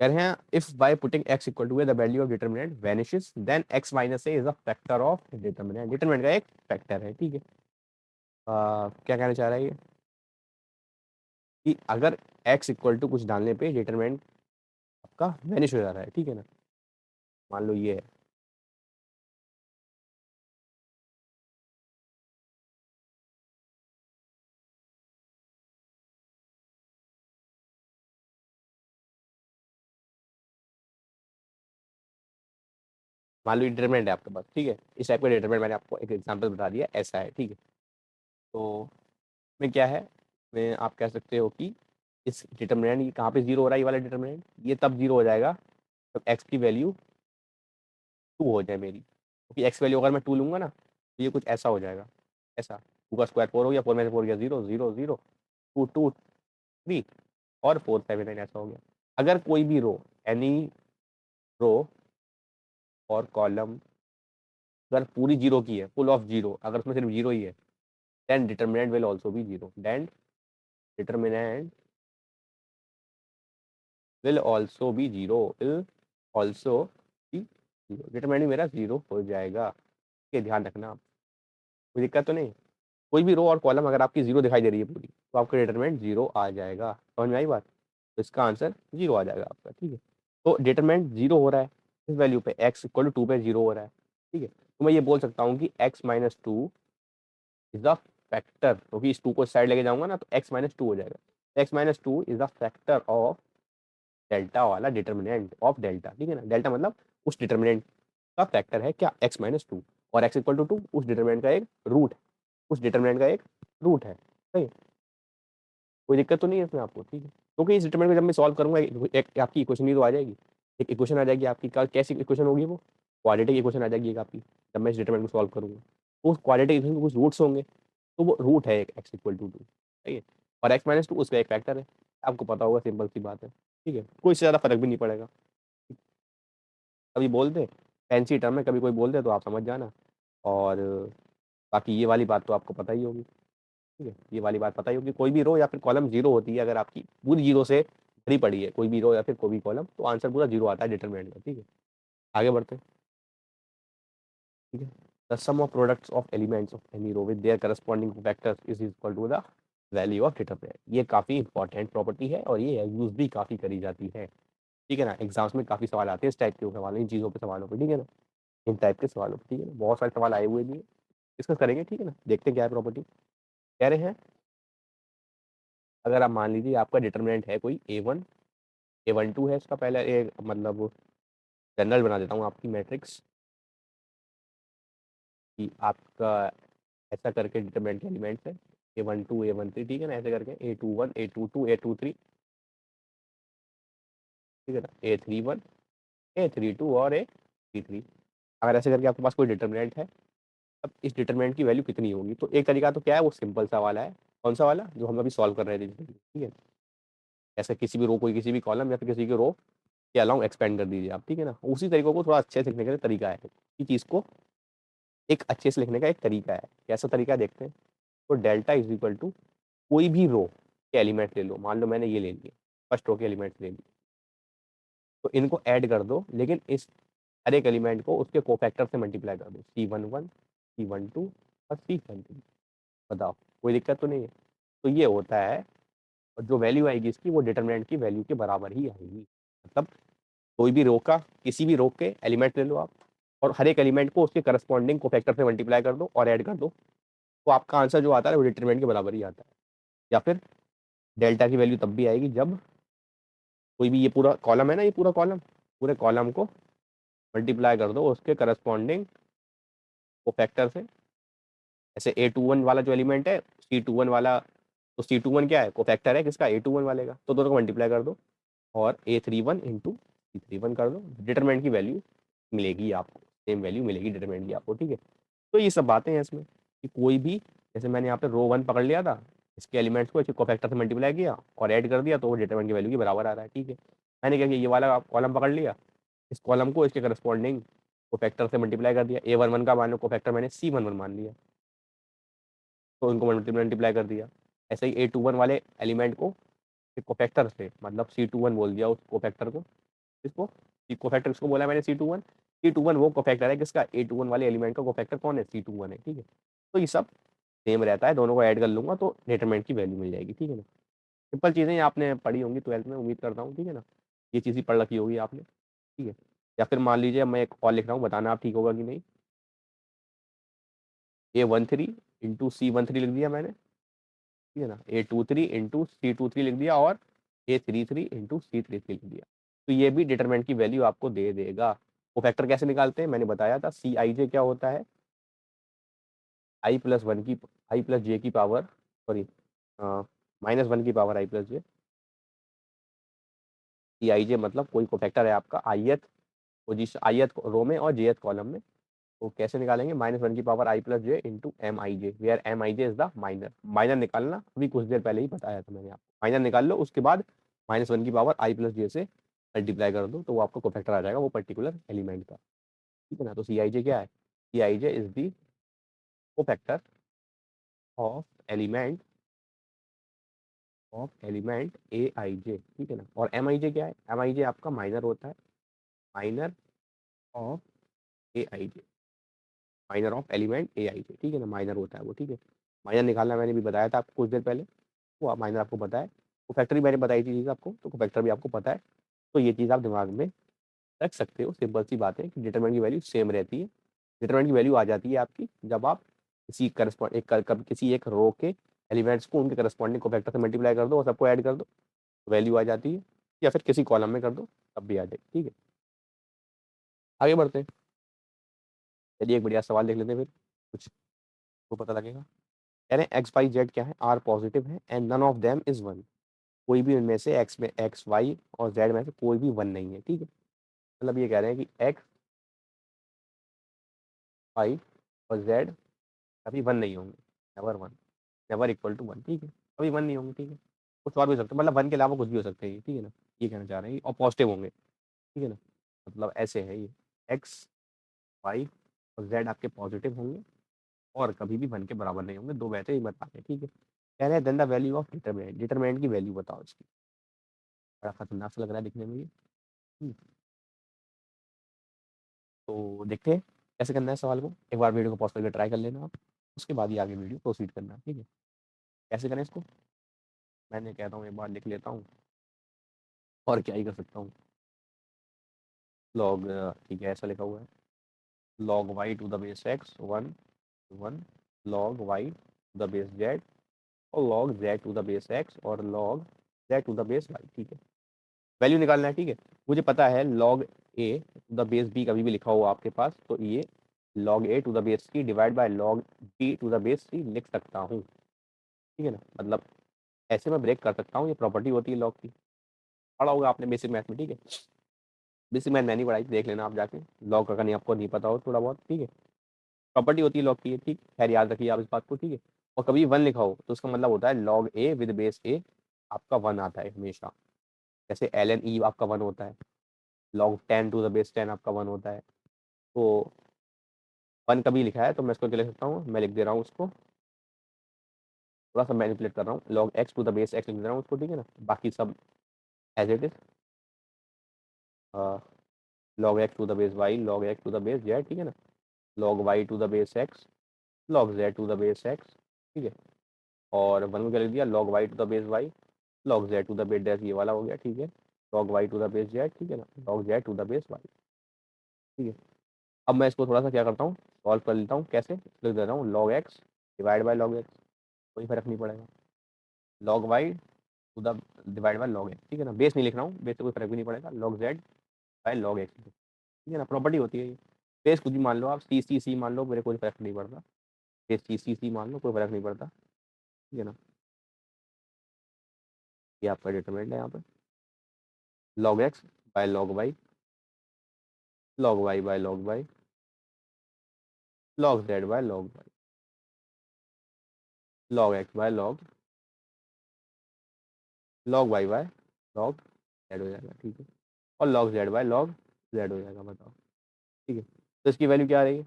कह रहे हैं if by putting x equal to the value of determinant vanishes then x minus A is a factor of determinant, determinant का एक फैक्टर है। ठीक है, क्या कहना चाह रहा है ये, कि अगर x इक्वल टू कुछ डालने पे डिटरमिनेंट आपका वैनिश हो जा रहा है। ठीक है ना, मान लो ये है, मान लो डिटरमिनेंट है आपके पास। ठीक है, इस टाइप का डिटरमिनेंट मैंने आपको एक एग्जांपल बता दिया, ऐसा है। ठीक है, तो में क्या है, में आप कह सकते हो कि इस डिटरमिनेंट, ये कहाँ पे 0 हो रहा है, ये वाला डिटरमिनेंट, ये तब 0 हो जाएगा जब x की वैल्यू 2 हो जाए मेरी, क्योंकि x वैल्यू अगर मैं 2 लूंगा ना, तो ये कुछ ऐसा हो जाएगा, ऐसा 2 का स्क्वायर 4 हो गया, 4 में से 4 गया 0 0 0 2 2 3 और 4 7 9, ऐसा हो गया। अगर कोई भी रो, एनी रो और कॉलम अगर पूरी 0 की है, फुल ऑफ 0, अगर उसमें सिर्फ 0 ही है, then determinant will also be 0, then determinant will also be 0, will also be 0, determinant मेरा 0 हो जाएगा। ये ध्यान रखना आप, कोई दिक्कत तो नहीं। कोई भी रो और कॉलम अगर आपकी 0 दिखाई दे रही है पूरी, तो आपका डिटरमिनेंट 0 आ जाएगा। समझ में आई बात, तो इसका आंसर 0 आ जाएगा आपका। ठीक है, तो डिटरमिनेंट 0 हो रहा है इस वैल्यू पे, x इक्वल टू 2 पे 0 हो रहा है। ठीक है, तो मैं ये बोल सकता हूँ कि x minus 2 is the factor, क्योंकि इस 2 को साइड लेके जाऊंगा ना, तो x माइनस 2 हो जाएगा। x minus 2 is the factor of delta वाला डिटरमिनेंट ऑफ डेल्टा। ठीक है ना, डेल्टा मतलब उस डिटरमिनेंट का फैक्टर है क्या, x माइनस 2, और x इक्वल टू 2 उस डिटरमिनेंट का एक रूट है, उस डिटरमिनेंट का एक रूट है। सही है? कोई दिक्कत तो नहीं है इसमें आपको। ठीक है, क्योंकि इस डिटरमिनेंट को जब मैं सॉल्व करूंगा, एक आपकी इक्वेशन ही तो आ जाएगी, एक इक्वेशन आ जाएगी आपकी, कैसी इक्वेशन होगी वो, क्वाड्रेटिक इक्वेशन आ जाएगी एक आपकी, जब मैं इस डिटरमिनेंट को सॉल्व करूंगा। तो उस क्वाड्रेटिक इक्वेशन के कुछ रूट्स होंगे, तो वो रूट है एक x इक्वल टू 2। ठीक है, और x माइनस 2 उसका एक फैक्टर है, आपको पता होगा, सिंपल सी बात है। ठीक है, कोई इससे ज़्यादा फर्क भी नहीं पड़ेगा। कभी बोल दे फैंसी टर्म में, कभी कोई बोल दे तो आप समझ जाना। और बाकी ये वाली बात तो आपको पता ही होगी। ठीक है, ये वाली बात पता ही होगी, कोई भी रो या फिर कॉलम 0 होती है, अगर आपकी पूरी 0 से भरी पड़ी है कोई भी रो या फिर कोई भी कॉलम, तो आंसर पूरा 0 आता है डिटरमिनेंट का। ठीक है, आगे बढ़ते हैं। ठीक है, the sum of products of elements of any row with their corresponding factors is equal to the value of determinant. ये काफ़ी इंपॉर्टेंट प्रॉपर्टी है और ये यूज भी काफ़ी करी जाती है। ठीक है ना, एग्जाम्स में काफ़ी सवाल आते हैं इस टाइप के सवाल, इन चीज़ों पे सवालों पे। ठीक है ना, इन टाइप के सवालों पे। ठीक है ना, बहुत सारे सवाल आए हुए भी हैं, डिस्कस करेंगे। ठीक है ना, देखते हैं क्या है प्रॉपर्टी। कह रहे हैं अगर आप मान लीजिए आपका डिटरमिनेंट है कोई A1, A12 है इसका पहले मतलब जनरल बना देता हूँ आपकी मैट्रिक्स कि आपका ऐसा करके डिटरमिनेंट के एलिमेंट्स है A12 A13। ठीक है ना, ऐसे करके A21 A22 A23। ठीक है ना, A31 A32 और A33। अगर ऐसे करके आपके पास कोई डिटरमिनेंट है, अब इस डिटरमिनेंट की वैल्यू कितनी होगी? तो एक तरीका तो क्या है, वो सिंपल सा वाला है। कौन सा वाला? जो हम अभी सॉल्व कर रहे थे। ठीक है, ऐसे किसी भी रो, कोई किसी भी कॉलम या फिर किसी के रो के अलाउ एक्सपेंड कर दीजिए आप। ठीक है ना, उसी तरीकों को थोड़ा अच्छे से लिखने का तरीका है, कि चीज़ को एक अच्छे से लिखने का एक तरीका है। कैसा तरीका है देखते हैं। तो डेल्टा इज इक्वल टू कोई भी रो के एलिमेंट ले लो, मान लो मैंने ये ले लिए, फर्स्ट रो के एलिमेंट ले लिए, तो इनको ऐड कर दो, लेकिन इस हर एक एलिमेंट को उसके कोफैक्टर से मल्टीप्लाई कर दो, C11 C12 और C13। बताओ, कोई दिक्कत तो नहीं है? तो ये होता है, और जो वैल्यू आएगी इसकी वो डिटरमिनेंट की वैल्यू के बराबर ही आएगी। मतलब कोई भी रो का, किसी भी रो के एलिमेंट ले लो आप, और हर एक एलिमेंट को उसके करस्पॉन्डिंग कोफैक्टर से मल्टीप्लाई कर दो और ऐड कर दो, तो आपका आंसर जो आता है वो डिटरमिनेंट के बराबर ही आता है। या फिर डेल्टा की वैल्यू तब भी आएगी जब कोई भी, ये पूरा कॉलम है ना, ये पूरा कॉलम, पूरे कॉलम को मल्टीप्लाई कर दो उसके करस्पॉन्डिंग कोफैक्टर से। ऐसे A21 वाला जो एलिमेंट है, C21 वाला, तो C21 क्या है? कोफैक्टर है किसका? A21 वाले का। तो दोनों को मल्टीप्लाई कर दो और A31 इंटू C31 कर दो, डिटरमिनेंट की वैल्यू मिलेगी आपको, सेम वैल्यू मिलेगी डिटरमिनेंट की आपको। ठीक है, तो ये सब बातें हैं इसमें, कि कोई भी, जैसे मैंने यहाँ पे रो 1 पकड़ लिया था, इसके एलिमेंट्स को इसके कोफैक्टर से मल्टीप्लाई किया और ऐड कर दिया, तो वो डिटरमिनेंट की वैल्यू के बराबर आ रहा है। ठीक है, मैंने क्या किया, ये वाला कॉलम पकड़ लिया, इस कॉलम को इसके करस्पॉन्डिंग कोफैक्टर से मल्टीप्लाई कर दिया। A11 का मान लो कोफैक्टर मैंने C11 मान लिया, तो इनको मल्टीप्लाई कर दिया। ऐसे ही A21 वाले एलिमेंट को कोफैक्टर से, मतलब C21 बोल दिया उस कोफैक्टर को, इसको कोफैक्टर किसको बोला मैंने? C21 वो कोफैक्टर है किसका? A21 वाले एलिमेंट का कोफैक्टर कौन है? C21 है। ठीक है, तो ये सब सेम रहता है, दोनों को ऐड कर लूंगा तो डिटरमिनेंट की वैल्यू मिल जाएगी। ठीक है ना, सिंपल चीज़ें आपने पढ़ी होंगी 12th में, उम्मीद करता हूँ। ठीक है ना, ये चीज़ ही पढ़ रखी होगी आपने। ठीक है, या फिर मान लीजिए मैं एक और लिख रहा हूँ, बताना आप ठीक होगा कि नहीं। A13 इंटू C13 लिख दिया मैंने। ठीक है ना, A23 इंटू C23 लिख दिया, और A33 इंटू C33 लिख दिया। तो ये भी डिटरमिनेंट की वैल्यू आपको दे देगा। वो फैक्टर कैसे निकालते हैं मैंने बताया था, Cij क्या होता है? i प्लस वन की, आई प्लस जे की पावर, सॉरी, -1 की पावर i+j। Cij मतलब कोई कोफैक्टर है आपका ith पोजीशन, ith रो में और jth कॉलम में। तो कैसे निकालेंगे? -1 की power i+j into Mij, where Mij is the minor. Minor निकालना अभी कुछ देर पहले ही बताया था मैंने आपको। माइनर निकाल लो, उसके बाद -1 की पावर i+j से मल्टीप्लाई कर दो, तो वो आपको कोफैक्टर आ जाएगा वो पर्टिकुलर एलिमेंट का। ठीक है ना, तो Cij क्या है? Cij is the cofactor of element Aij। ठीक है ना, और Mij क्या है? Mij आपका माइनर होता है, minor of Aij, minor of element Aij। ठीक है ना, माइनर होता है वो। ठीक है, माइनर निकालना मैंने भी बताया था आपको कुछ देर पहले, वो आप माइनर आपको पता है। कोफैक्टर भी मैंने बताई थी चीज़ आपको, तो कोफैक्टर भी आपको पता है। तो ये चीज़ आप दिमाग में रख सकते हो, सिंपल सी बात है कि डिटरमिनेंट की वैल्यू सेम रहती है। डिटरमिनेंट की वैल्यू आ जाती है आपकी जब आप किसी करस्पॉन्ड एक किसी एक रो के एलिमेंट्स को उनके करस्पॉन्डिंग कोफैक्टर से मल्टीप्लाई कर दो और सबको ऐड कर दो, वैल्यू आ जाती है। या फिर किसी कॉलम में कर दो, तब भी आ जाएगी। ठीक है, आगे बढ़ते हैं। चलिए एक बढ़िया सवाल देख लेते हैं, फिर कुछ को पता लगेगा। कह रहे हैं एक्स वाई जेड क्या है? आर पॉजिटिव है and none of them is one. कोई भी उनमें से एक्स में, एक्स वाई और जेड में से कोई भी वन नहीं है। ठीक है, मतलब ये कह रहे हैं कि एक्स वाई और जेड कभी वन नहीं होंगे, never one, never equal to one. ठीक है, कभी वन नहीं होंगे। ठीक है, कुछ और भी हो सकता है, मतलब वन के अलावा कुछ भी हो सकते हैं ये। ठीक है ना, ये कहना चाह रहे हैं, और पॉजिटिव होंगे। ठीक है ना, मतलब ऐसे है ये, एक्स वाई और जेड आपके पॉजिटिव होंगे और कभी भी वन के बराबर नहीं होंगे, दो वैसे ही बता हैं। ठीक है, कह रहे हैं then the value of determinant, determinant की वैल्यू बताओ इसकी। बड़ा खतरनाक सा लग रहा है दिखने में ये। हम्म, तो देखते हैं कैसे करना है सवाल को। एक बार वीडियो को पॉज करके ट्राई कर लेना आप, उसके बाद ही आगे वीडियो प्रोसीड करना, ठीक है। कैसे करें इसको, मैंने कहता हूँ एक बार लिख लेता हूँ, और क्या ही कर सकता हूँ। लॉग, ठीक है, ऐसा लिखा हुआ है, log Y to the base x 1 log Y to the base z, और log Z to the base x, और log Z to the base Y, ठीक है। वैल्यू निकालना है, ठीक है। मुझे पता है log a to the base b कभी भी लिखा हुआ आपके पास, तो ये log a to the base c divide by log b to the base c लिख सकता हूँ, ठीक है ना। मतलब ऐसे मैं ब्रेक कर सकता हूँ, ये प्रॉपर्टी होती है लॉग की, पढ़ा होगा आपने बेसिक मैथ में, ठीक है। बेसिक मैथ मैंने पढ़ाई, देख लेना आप जाके, लॉग का नहीं आपको नहीं पता हो थोड़ा बहुत, ठीक है। प्रॉपर्टी होती है लॉग की, ठीक, खैर याद रखिए आप इस बात को, ठीक है। और कभी 1 लिखा हो तो उसका मतलब होता है लॉग ए विद बेस ए आपका 1 आता है हमेशा। जैसे एल एन ई आपका 1 होता है, लॉग 10 टू द बेस 10 आपका 1 होता है। तो 1 कभी लिखा है तो मैं इसको क्या लिख सकता हूँ, मैं लिख दे रहा हूँ उसको, थोड़ा सा मैनिपुलेट कर रहा हूँ, log X to the base X लिख दे रहा हूँ उसको, ठीक है ना। बाकी सब as it is, log X to the base Y, log X to the base Z, ठीक है ना, log Y to the base X, log Z to the base X, ठीक है। और 1 को क्या लिख दिया, log Y to the base Y, log Z to the base dash, ये वाला हो गया, ठीक है। Log Y to the base Z, ठीक है ना, log Z to the base Y, ठीक है। अब मैं इसको थोड़ा सा क्या करता हूँ, सॉल्व कर लेता हूँ, कैसे लिख दे रहा हूँ, log X divide by log X, कोई फर्क नहीं पड़ेगा, log Y to the divide by log X, ठीक है ना। बेस नहीं लिख रहा हूँ, बेस से कोई फर्क भी नहीं पड़ेगा, log Z by log X, ठीक है ना, प्रॉपर्टी होती है ये। बेस कुछ भी मान लो आप, सी मान लो, मेरे कोई फर्क नहीं पड़ता, बेस सी मान लो, कोई फर्क नहीं पड़ता, ठीक है ना। ये आपका डिटरमिनेंट है यहाँ पे, log X by log Y, log Y by log Y, log Z by log Y, log X by log Y by log Z हो जाएगा, ठीक है। और log Z by log Z हो जाएगा, बताओ, ठीक है। तो इसकी वैल्यू क्या आ रही है,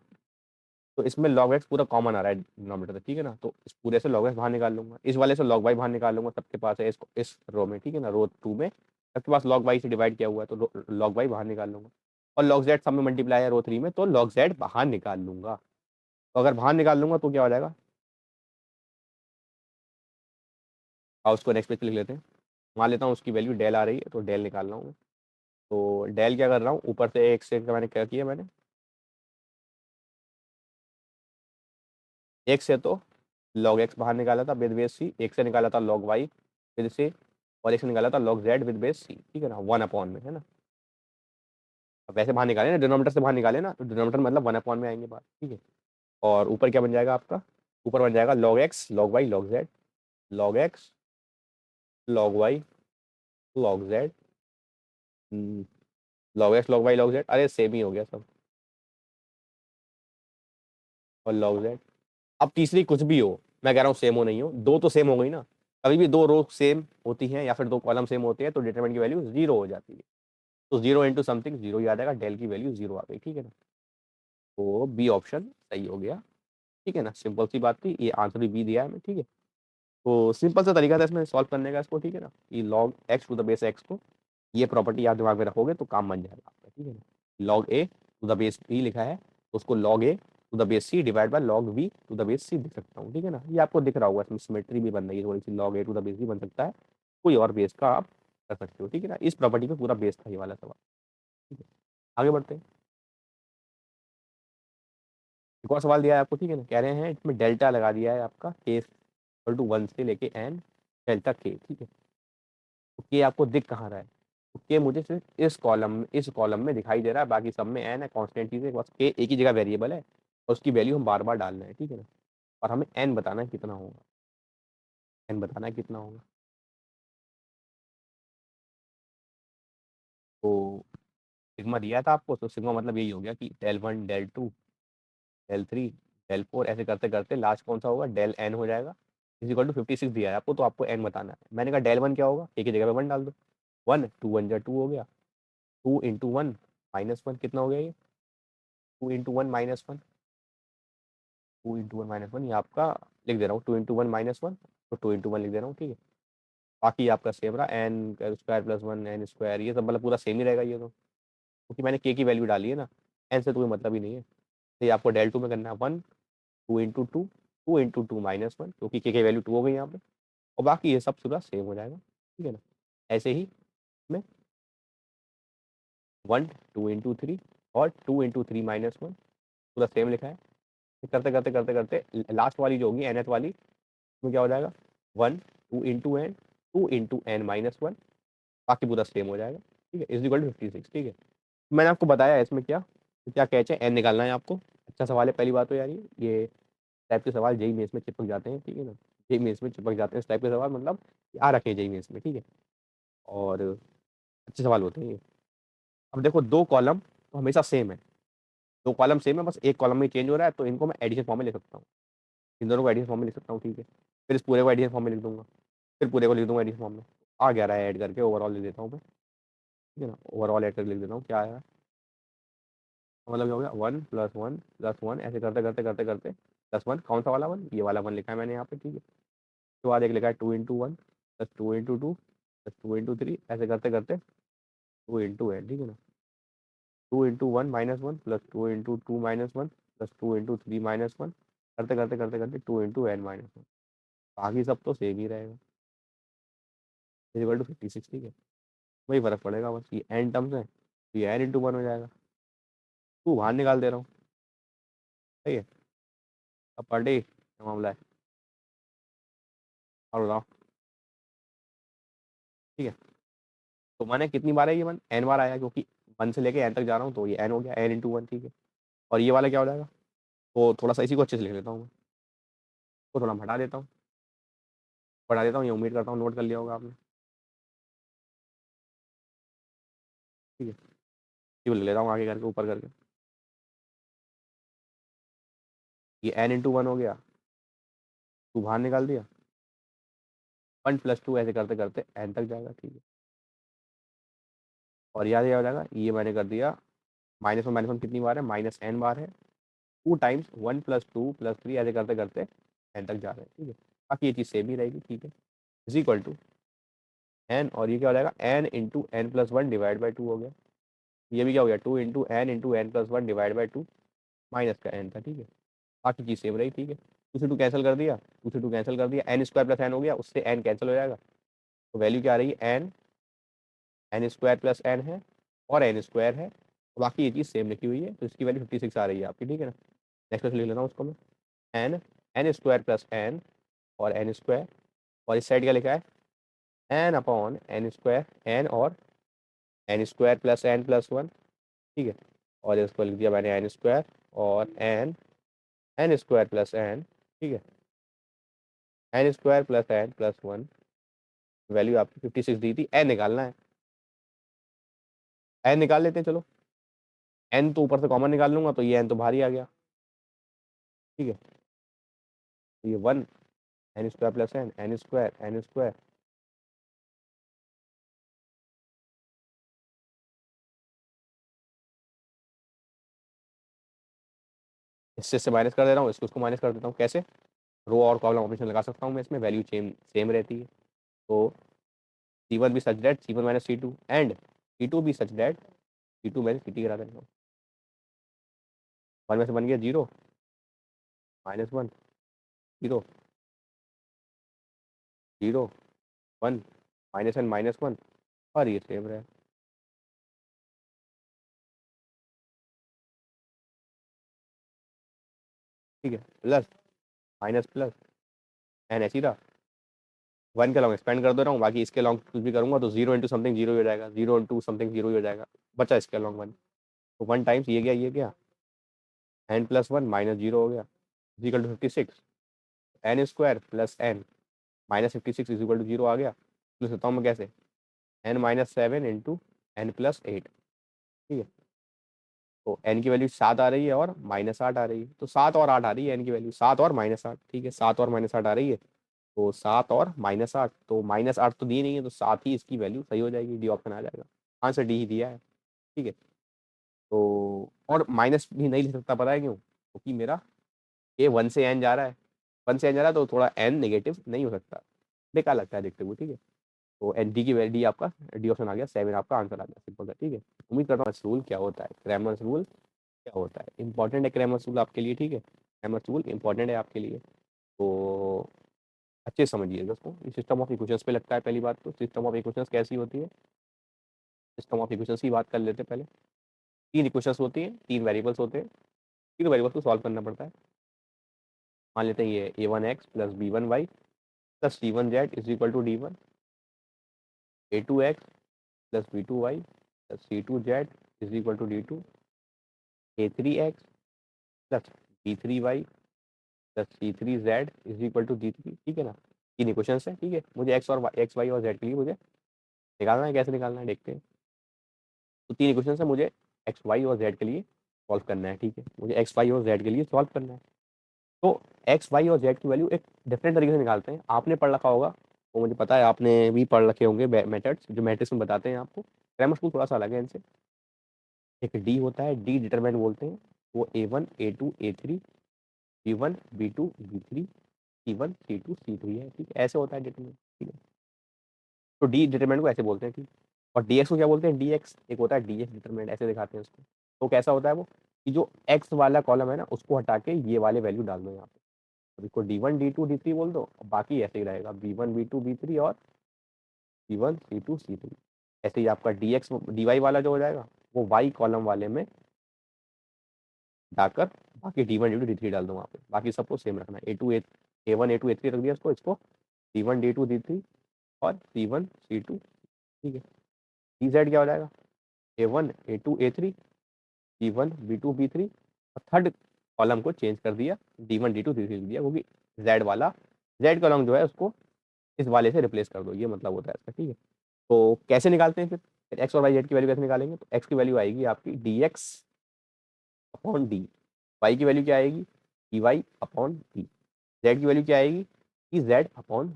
तो इसमें log x पूरा कॉमन आ रहा है डिनोमिनेटर से, ठीक है ना। तो इस पूरे से log x बाहर निकाल लूंगा, इस वाले से log y बाहर निकाल लूंगा, सबके पास है इस रो में, ठीक है ना, रो 2 में सबके पास log y से डिवाइड किया हुआ है, तो log y बाहर निकाल लूंगा। और log z सब में मल्टीप्लाई है रो 3 में, तो log z बाहर निकाल लूंगा। तो अगर बाहर निकाल लूंगा तो क्या हो जाएगा, और उसको नेक्स्ट पेज पे लिख लेते हैं। मान लेता हूँ उसकी वैल्यू डेल आ रही है, तो डेल निकाल रहा हूँ मैं। तो डेल क्या कर रहा हूँ, ऊपर से एक से मैंने क्या किया, मैंने एक से तो log x बाहर निकाला था विद बेस सी, एक से निकाला था log y विद सी, और एक से निकाला था log z with base C, ठीक है ना, 1 अपॉन में, है ना। अब वैसे बाहर निकाले ना, डिनोमिनेटर से बाहर निकाले ना, तो डिनोमिनेटर मतलब 1 अपॉन में आएंगे बाहर, ठीक है। और ऊपर क्या बन जाएगा आपका, ऊपर बन जाएगा log x log y log z, log x log y log z, log x log y log z, अरे सेम ही हो गया सब, और log z। अब तीसरी कुछ भी हो, मैं कह रहा हूँ सेम हो नहीं हो, दो तो सेम हो गई ना, कभी भी दो रो सेम होती हैं या फिर दो कॉलम सेम होते हैं तो डिटरमिनेंट की वैल्यू 0 हो जाती है। तो 0 इंटू समथिंग 0 ही आ जाएगा, डेल की वैल्यू 0 आ गई, ठीक है ना। तो बी ऑप्शन सही हो गया, ठीक है ना। सिंपल सी बात थी, ये आंसर भी बी दिया है हमें, ठीक है। तो सिंपल सा तरीका था इसमें सॉल्व करने का इसको, ठीक है ना, कि log X to the base X को, ये प्रॉपर्टी आप दिमाग में रखोगे तो काम बन जाएगा आपका, ठीक है ना। Log a to the base b लिखा है, तो उसको log a to the base c divide by log b to the base c लिख सकता हूँ, ठीक है ना। ये आपको दिख रहा होगा, इसमें सिमेट्री भी बन रही है थोड़ी सी, log a to the base भी बन सकता है, कोई और बेस का आप कर सकते हो, ठीक है ना। इस प्रॉपर्टी पे पूरा बेस था ये वाला सवाल, ठीक है। आगे बढ़ते हैं, एक और सवाल दिया है आपको, ठीक है ना। कह रहे हैं इसमें डेल्टा लगा दिया है आपका के इक्वल टू 1 से लेके एन डेल्टा के, ठीक है। तो के आपको दिख कहाँ रहा है, तो के मुझे सिर्फ इस कॉलम में दिखाई दे रहा है, बाकी सब में एन है, कांस्टेंट चीज़ है, बस के एक ही जगह वेरिएबल है, और उसकी वैल्यू हम बार बार डाल रहे हैं, ठीक है ना। और हमें एन बताना है कितना होगा, एन बताना है कितना होगा। तो सिग्मा दिया था आपको, तो सिग्मा मतलब यही हो गया कि डेल 1 डेल 2 डेल 3 डेल 4 ऐसे करते करते लास्ट कौन सा होगा, डेल एन हो जाएगा। इज इक्वल टू 56 दिया है आपको, तो आपको एन बताना है। मैंने कहा डेल 1 क्या होगा, एक ही जगह पे 1 डाल दो, 1 2 1 जा 2 हो गया, 2 इंटू 1 माइनस 1 कितना हो गया ये, 2 इंटू 1 माइनस 1, 2 इंटू 1 माइनस 1, ये आपका लिख दे रहा हूँ, 2 इंटू 1 माइनस 1, तो 2 इंटू 1 लिख दे रहा हूँ, ठीक है। बाकी आपका सेम रहा, N square plus 1 N square, ये सब मतलब पूरा सेम ही रहेगा ये तो, क्योंकि मैंने के की वैल्यू डाली है ना। एन से तो कोई मतलब ही नहीं है। तो ये आपको del 2 में करना है 1 2 इंटू 2 2 इंटू 2 माइनस 1, क्योंकि के वैल्यू 2 हो गई यहाँ पे, और बाकी ये सब पूरा सेम हो जाएगा, ठीक है ना। ऐसे ही में 1 2 इंटू 3 और 2 इंटू 3 माइनस 1 पूरा सेम लिखा है। करते करते करते करते लास्ट वाली जो होगी nth वाली, उसमें क्या हो जाएगा 1 2 into N 2 into N minus 1, बाकी पूरा सेम हो जाएगा, ठीक है, इज इक्वल टू 56, ठीक है। मैंने आपको बताया इसमें क्या क्या कैच है, एन निकालना है आपको। अच्छा सवाल है पहली बात तो यार, ये टाइप के सवाल जेई मेंस में चिपक जाते हैं, ठीक है ना। जेई मेंस में चिपक जाते हैं इस टाइप के सवाल, मतलब आ रखे हैं जेई मेंस में, ठीक है, और अच्छे सवाल होते हैं ये। अब देखो दो कॉलम तो हमेशा सेम है, दो कॉलम सेम है, बस एक कॉलम में चेंज हो रहा है, तो इनको मैं एडिशन फॉर्म में लिख सकता हूँ, इन दोनों को एडिशन फॉर्म में लिख सकता हूँ, ठीक है। फिर इस पूरे को एडिशन फॉर्म में लिख दूंगा, फिर पूरे को लिख दूंगा एडिशन फॉर्म में। आ गया रहा है ऐड करके ओवरऑल लिख देता हूँ मैं, ठीक है ना, ओवरऑल ऐड करके लिख देता हूँ क्या आया, मतलब क्या हो गया 1 + 1 + 1 ऐसे करते करते करते करते +1, कौन सा वाला 1, ये वाला 1 लिखा है मैंने यहाँ पे, ठीक है। उसके बाद एक लिखा है 2 इंटू 1 + 2 इंटू 2 + 2 इंटू 3 ऐसे करते करते 2 इंटू है, ठीक है ना। 2 into 1 minus 1 + 2 into 2 minus 1 + 2 into 3 minus 1 करते करते करते करते 2 इंटू n माइनस 1, बाकी सब तो सेम ही रहेगा, इक्वल टू 56, ठीक है। वही फर्क पड़ेगा बस, ये n टर्म्स है तो ये n इंटू 1 हो जाएगा। तू बाहर निकाल दे रहा हूँ, सही है। अब पर डे क्या मामला है, और बताओ, ठीक है। तो मैंने कितनी बार है ये 1 n बार आया, क्योंकि 1 से लेके n तक जा रहा हूँ, तो ये n हो गया n इंटू 1, ठीक है। और ये वाला क्या हो जाएगा, तो थोड़ा सा इसी को अच्छे से लिख लेता हूँ मैं, तो थोड़ा हटा देता हूँ, ये उम्मीद करता हूँ नोट कर लिया होगा आपने, ठीक है। ये लिख लेता हूँ आगे करके ऊपर करके, ये n इंटू 1 हो गया, तू बाहर निकाल दिया, 1 + 2 ऐसे करते करते n तक जाएगा, ठीक है। और याद क्या हो जाएगा, ये मैंने कर दिया -1 कितनी बार है, -n बार है, 2 टाइम्स 1 + 2 + 3 ऐसे करते करते n तक जा रहे हैं, ठीक है। बाकी ये चीज़ सेम ही रहेगी, ठीक है, इज इक्वल टू n, और ये क्या हो जाएगा n into n + 1 divide by 2 हो गया। ये भी क्या हो गया 2 into n + 1 divide by 2 minus का n था, ठीक है। बाकी चीज़ सेम रही, ठीक है। 2 से 2 कैंसिल कर दिया, 2 से 2 कैंसिल कर दिया, n² + n हो गया, उससे n कैंसिल हो जाएगा, तो वैल्यू क्या आ रही है n² + n है और n² है, बाकी ये चीज़ सेम लिखी हुई है, तो इसकी वैल्यू 56 आ रही है आपकी, ठीक है ना। नेक्स्ट क्वेश्चन लिख लेता हूँ उसको मैं, n n² + n और n², और इस साइड क्या लिखा है n/n² n और n² + n + 1, ठीक है। और इसको लिख दिया मैंने n² और n² + n, ठीक है, n² + n + 1, वैल्यू आपकी 56 दी थी, n निकालना है, n निकाल लेते हैं चलो। n तो ऊपर से कॉमन निकाल लूंगा, तो ये n तो बाहर ही आ गया, ठीक है। तो ये 1 n² + n n², इससे माइनस कर दे रहा हूँ, इसको उसको माइनस कर देता हूँ, कैसे, रो और कॉलम ऑपरेशन लगा सकता हूँ मैं इसमें, वैल्यू सेम सेम रहती है। तो C1 भी such that C1 - C2 and C2 भी सच दैट C2 - CT करा देता हूँ। 1 में से बन गया 0 -1 0 0 1 -n -1, और ये सेम रहे, ठीक है। प्लस माइनस प्लस एन ऐसी रहा, 1 के लॉन्ग एक्सपेंड कर दे रहा हूँ, बाकी इसके लॉन्ग कुछ भी करूँगा तो 0 इंटू समथिंग 0 ही हो जाएगा, 0 इंटू समथिंग 0 ही हो जाएगा, बचा इसके लॉन्ग 1, तो 1 टाइम्स ये गया n + 1 -0 हो गया, equal to 56, n² + n -56 equal to 0 आ गया। लिख सकता हूँ मैं कैसे, n - 7 इंटू n + 8, ठीक है। तो n की वैल्यू 7 आ रही है और -8 आ रही है, तो 7 और 8 आ रही है n की वैल्यू, 7 और -8, ठीक है, 7 और -8 आ रही है, तो 7 और -8, तो -8 तो दी नहीं है, तो 7 ही इसकी वैल्यू सही हो जाएगी, डी ऑप्शन आ जाएगा, आंसर डी ही दिया है, ठीक है। तो और माइनस भी नहीं लिख सकता, पता है क्यों, क्योंकि मेरा ये 1 से n जा रहा है, 1 से n जा रहा है, तो थोड़ा n नेगेटिव नहीं हो सकता, बेकार लगता है देखते हुए, ठीक है। तो एन डी की वैल्यू डी आपका डी ऑप्शन आ गया, 7 आपका आंसर आ गया, सिंपल है, ठीक है। उम्मीद करता हूँ रूल क्या होता है, क्रैमर्स रूल क्या होता है, इंपॉर्टेंट है क्रैमर्स रूल आपके लिए, ठीक है, क्रैमर्स रूल इंपॉर्टेंट है आपके लिए, तो अच्छे से समझिएगा उसको। ये सिस्टम ऑफ इक्वेशंस पे लगता है। पहली बात तो सिस्टम ऑफ इक्वेशंस कैसी होती है, सिस्टम ऑफ इक्वेशंस की बात कर लेते हैं पहले। तीन इक्वेशंस होती हैं, तीन वेरिएबल्स होते हैं, तीन वेरिएबल्स को सॉल्व करना पड़ता है। मान लेते हैं ये a1x plus b1y plus c1z is equal to d1, a2x plus b2y plus c2z is equal to d2, a3x plus b3y plus c3z is equal to d3, ठीक है ना। तीन इक्वेशंस है, ठीक है, मुझे एक्स और एक्स वाई और जेड के लिए मुझे निकालना है। कैसे निकालना है देखते हैं। तो तीन इक्वेशन है, मुझे एक्स वाई और जेड के लिए सॉल्व करना है, ठीक है, मुझे एक्स वाई और जेड के लिए सॉल्व करना है। तो एक्स वाई और जेड की वैल्यू एक डिफरेंट तरीके से निकालते हैं। आपने पढ़ रखा होगा, तो मुझे पता है आपने भी पढ़ रखे होंगे मेथड्स, जो मैट्रिक्स में बताते हैं आपको। ग्रामर स्कूल थोड़ा सा अलग है इनसे। एक डी होता है, डी डिटरमिनेंट बोलते हैं, वो A1 A2 A3 B1 B2 B3 C1 C2 C3 है, ठीक है, ऐसे होता है डिटरमिनेंट, ठीक है। तो डी डिटरमिनेंट को ऐसे बोलते हैं, ठीक। और डीएक्स को क्या बोलते हैं, डीएक्स एक होता है डीएक्स डिटरमिनेंट, ऐसे दिखाते हैं उसको। तो कैसा होता है वो, कि जो एक्स वाला कॉलम है ना, उसको हटा के ये वाले वैल्यू डाल दो यहाँ पे। अब इसको D1 D2 D3 बोल दो, और बाकी ऐसे ही रहेगा B1 B2 B3 और C1 C2 C3। ऐसे ही आपका डीएक्स डीवाई वाला जो हो जाएगा, वो वाई कॉलम वाले में डालकर बाकी D1 D2 D3 डाल दो वहाँ पे। बाकी सबको सेम रखना है, A1 A2 A3 रख दिया इसको D1 D2 D3 और C1 C2, ठीक है। DZ क्या हो जाएगा, A1 A2 A3 B1 B2 B3, और थर्ड कॉलम को चेंज कर दिया, D1 D2 D3 लिख दिया, क्योंकि Z वाला Z कॉलम जो है उसको इस वाले से रिप्लेस कर दो, ये मतलब होता है इसका, ठीक है। तो कैसे निकालते हैं फिर एक्स और वाई जेड की वैल्यू कैसे निकालेंगे, तो एक्स की वैल्यू आएगी आपकी dx अपॉन डी, वाई की वैल्यू क्या आएगी dy अपॉन डी, जेड की वैल्यू क्या आएगी कि z upon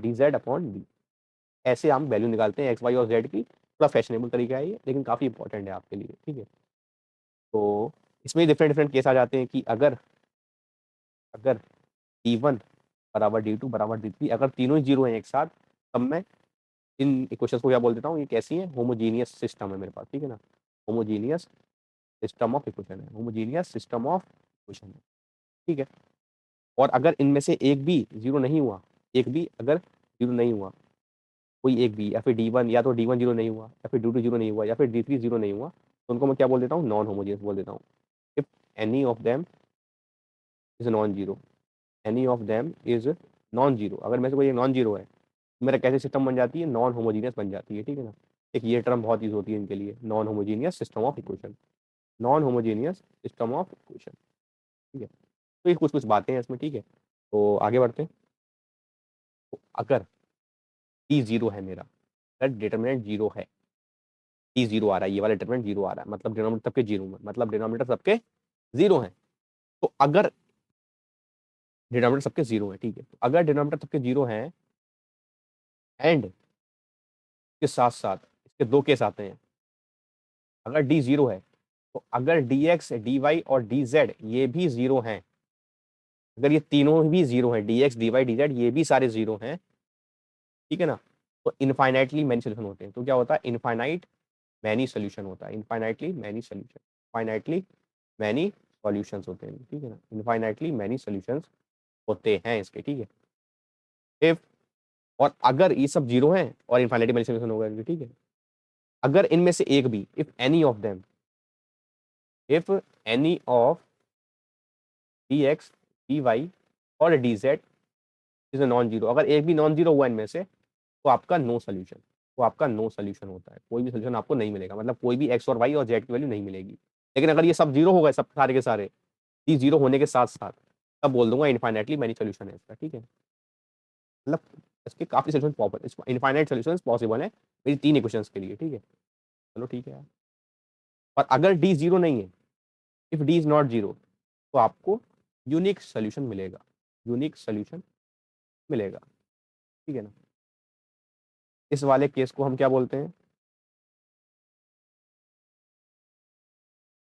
dz upon D. ऐसे हम वैल्यू निकालते हैं एक्स वाई और जेड की। थोड़ा फैशनेबल तरीका है ये, लेकिन काफ़ी इंपॉर्टेंट है आपके लिए, ठीक है। तो इसमें डिफरेंट डिफरेंट केस आ जाते हैं कि अगर अगर D1 बराबर D2 बराबर D3, अगर तीनों ही जीरो हैं एक साथ, तब मैं इन इक्वेशंस को क्या बोल देता हूँ, ये कैसी है, होमोजीनियस सिस्टम है मेरे पास, ठीक है ना। होमोजीनियस सिस्टम ऑफ इक्वेशन है, होमोजीनियस सिस्टम ऑफ इक्वेशन है, ठीक है। और अगर इनमें से एक भी जीरो नहीं हुआ, एक भी अगर जीरो नहीं हुआ, कोई एक भी, या फिर D1 या तो D1 जीरो नहीं हुआ, या फिर D2 जीरो नहीं हुआ, या फिर D3 जीरो नहीं हुआ, तो उनको मैं क्या बोल देता हूँ, नॉन होमोजीनियस बोल देता हूँ। If any of them is non zero, any of them is non zero, अगर में से कोई एक नॉन जीरो है, मेरा कैसे सिस्टम बन जाती है, नॉन होमोजीनियस बन जाती है, ठीक है ना। एक ये टर्म बहुत यूज होती है इनके लिए, non homogeneous system of equation, non homogeneous system of equation, ठीक है। तो ये कुछ कुछ बातें हैं इसमें, ठीक है। तो आगे बढ़ते हैं। तो अगर टी जीरो है मेरा, अगर डिटर्मिनेंट जीरो है, टी जीरो आ रहा है, ये वाला डिटर्मिनेंट जीरो आ रहा है, मतलब डिनोमिनेटर सबके जीरो में, मतलब डिनोमिनेटर सबके जीरो हैं। तो अगर डिनोमिनेटर सबके जीरो है, ठीक है, तो अगर डिनोमिनेटर सबके जीरो हैं एंड के साथ साथ इसके दो केस आते हैं, अगर डी जीरो है, तो अगर डी एक्स डी वाई और डी जेड ये भी जीरो हैं, अगर ये तीनों भी जीरो हैं, D x D Y D Z ये भी सारे जीरो हैं, ठीक है ना, तो इनफाइनाइटली मैनी सोल्यूशन होते हैं। तो क्या होता है, इनफाइनाइट मैनी सोल्यूशन होता है, infinitely many solution, finitely many solutions होते हैं, ठीक है ना, इनफाइनाइटली मैनी सॉल्यूशंस होते हैं इसके, ठीक है। इफ, और अगर ये सब जीरो हैं और इनफाइनाइटली मैनी सॉल्यूशन होगा, ठीक है, अगर इनमें से एक भी, if any of them, if any of d x D Y और D z is non zero, अगर एक भी नॉन जीरो हुआ इनमें से, तो आपका नो सोल्यूशन, तो आपका नो सोल्यूशन होता है, कोई भी सोल्यूशन आपको नहीं मिलेगा, मतलब कोई भी एक्स और वाई और जेड की वैल्यू नहीं मिलेगी। लेकिन अगर ये सब जीरो हो गए, सब सारे के सारे, ये जीरो होने के साथ साथ, तब बोल दूंगा इनफाइनाइटली मैनी सोल्यूशन है इसका, ठीक है। मतलब इसके काफी solution possible, infinite solution possible है मेरी तीन इक्वेशंस के लिए, ठीक है। चलो ठीक है यार। और अगर डी जीरो नहीं है, if D is not zero, तो आपको यूनिक सोल्यूशन मिलेगा, यूनिक सोल्यूशन मिलेगा, ठीक है ना। इस वाले केस को हम क्या बोलते हैं,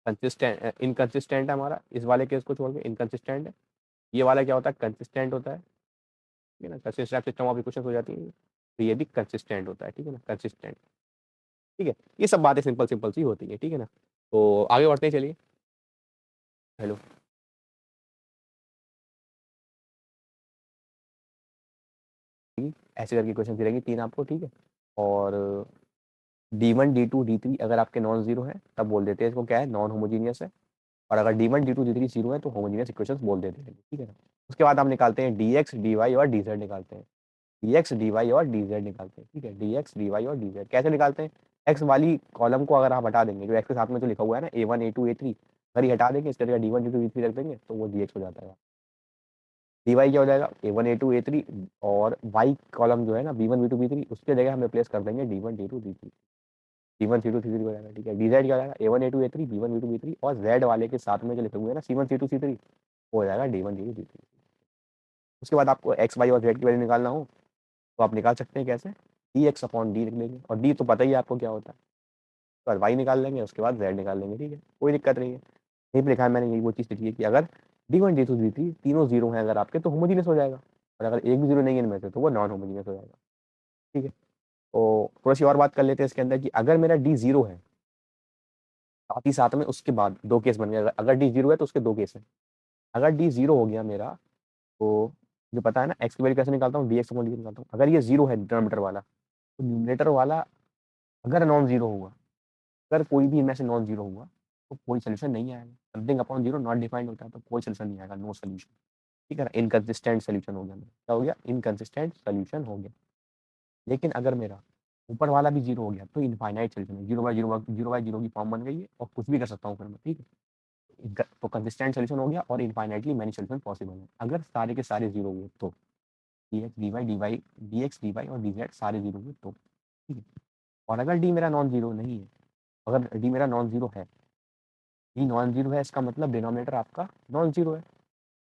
कंसिस्टेंट, इनकंसिस्टेंट है हमारा, इस वाले केस को छोड़ के इनकंसिस्टेंट है। ये वाला क्या होता है, कंसिस्टेंट होता है, ठीक है ना, कंसिस्टेंट सिस्टम ऑफ इक्वेशंस हो जाती है, तो ये भी कंसिस्टेंट होता है, ठीक है ना, कंसिस्टेंट, ठीक है। ये सब बातें सिंपल सिंपल सी होती है, ठीक है ना। तो आगे बढ़ते हैं, चलिए। हेलो ऐसे करके क्वेश्चन रहेंगे 3 आपको, ठीक है। और D1 D2 D3 अगर आपके नॉन जीरो है तब बोल देते हैं इसको क्या है, नॉन होमोजीनियस है। और अगर D1 D2 D3 जीरो है तो होमोजीनियस इक्वेशंस बोल देते हैं, ठीक है ना। उसके बाद हम निकालते हैं dx dy और dz निकालते हैं, dx dy और dz निकालते हैं, ठीक है। dx dy और dz कैसे निकालते हैं, x वाली कॉलम को अगर आप हटा देंगे, जो x के साथ में जो लिखा हुआ है ना A1 A2 A3, अगर ये हटा देंगे, इसके जगह D1 D2 D3 रख देंगे तो वो dx हो जाता है। dy क्या हो जाएगा, A1 A2 A3, और y कॉलम जो है ना B1 B2 B3, उसके जगह हम रिप्लेस कर देंगे D1 D2 D3, D1 C2 C3 हो जाएगा, ठीक है। dz क्या हो जाएगा, A1 A2 A3 B1 B2 B3, और z वाले के साथ में जो लिखे हुए हैं ना C1 C2 C3, वो हो जाएगा D1 D2 D3। उसके बाद आपको एक्स वाई और जेड की वैल्यू निकालना हो तो आप निकाल सकते हैं कैसे, डी एक्स अपॉन डी लिख लेंगे, और डी तो पता ही है आपको क्या होता है, तो बाद वाई निकाल लेंगे, उसके बाद जेड निकाल लेंगे, ठीक है, कोई दिक्कत नहीं है। यही पे लिखा है मैंने, यही वो चीज़ लिखी है कि अगर D1 D2 D3 तीनों जीरो हैं अगर आपके तो होमोजीनियस हो जाएगा, और अगर एक भी जीरो नहीं है इनमें से तो वो नॉन होमोजीनियस हो जाएगा, ठीक है। तो थोड़ी सी और बात कर लेते हैं इसके अंदर कि अगर मेरा डी जीरो है, साथ ही साथ में उसके बाद दो केस बन गए, अगर डी जीरो है तो उसके दो केस हैं। अगर डी जीरो हो गया मेरा, तो जो पता है ना एक्स की वैल्यू कैसे निकालता हूँ, डी एक्स अपॉन डी निकालता हूँ। अगर ये जीरो है डिनोमिनेटर वाला, तो न्यूमरेटर वाला अगर नॉन जीरो हुआ, अगर कोई भी इनमें से नॉन जीरो हुआ तो कोई सोल्यूशन नहीं आएगा, something upon zero not defined होता है तो कोई सोल्यूशन नहीं आएगा, नो सोल्यूशन, ठीक है ना। इनकंसिस्टेंट सोल्यूशन हो गया मेरा, क्या हो गया, इनकंसिस्टेंट सोल्यूशन हो गया। लेकिन अगर मेरा ऊपर वाला भी जीरो हो गया तो इनफाइनाइट सोल्यूशन है, जीरो बाई जीरो की फॉर्म बन गई है और कुछ भी कर सकता हूँ फिर मैं, ठीक है। तो कंसिस्टेंट सोल्यूशन हो गया और इनफाइनाइटली मैनी सोल्यूशन पॉसिबल है अगर सारे के सारे जीरो हुए तो, D x D Y D Y D x D Y और डी जेड सारे जीरो हुए तो, ठीक है। और अगर डी मेरा नॉन जीरो नहीं है, अगर डी मेरा नॉन जीरो है, डी नॉन जीरो है इसका मतलब डिनोमिनेटर आपका नॉन जीरो है।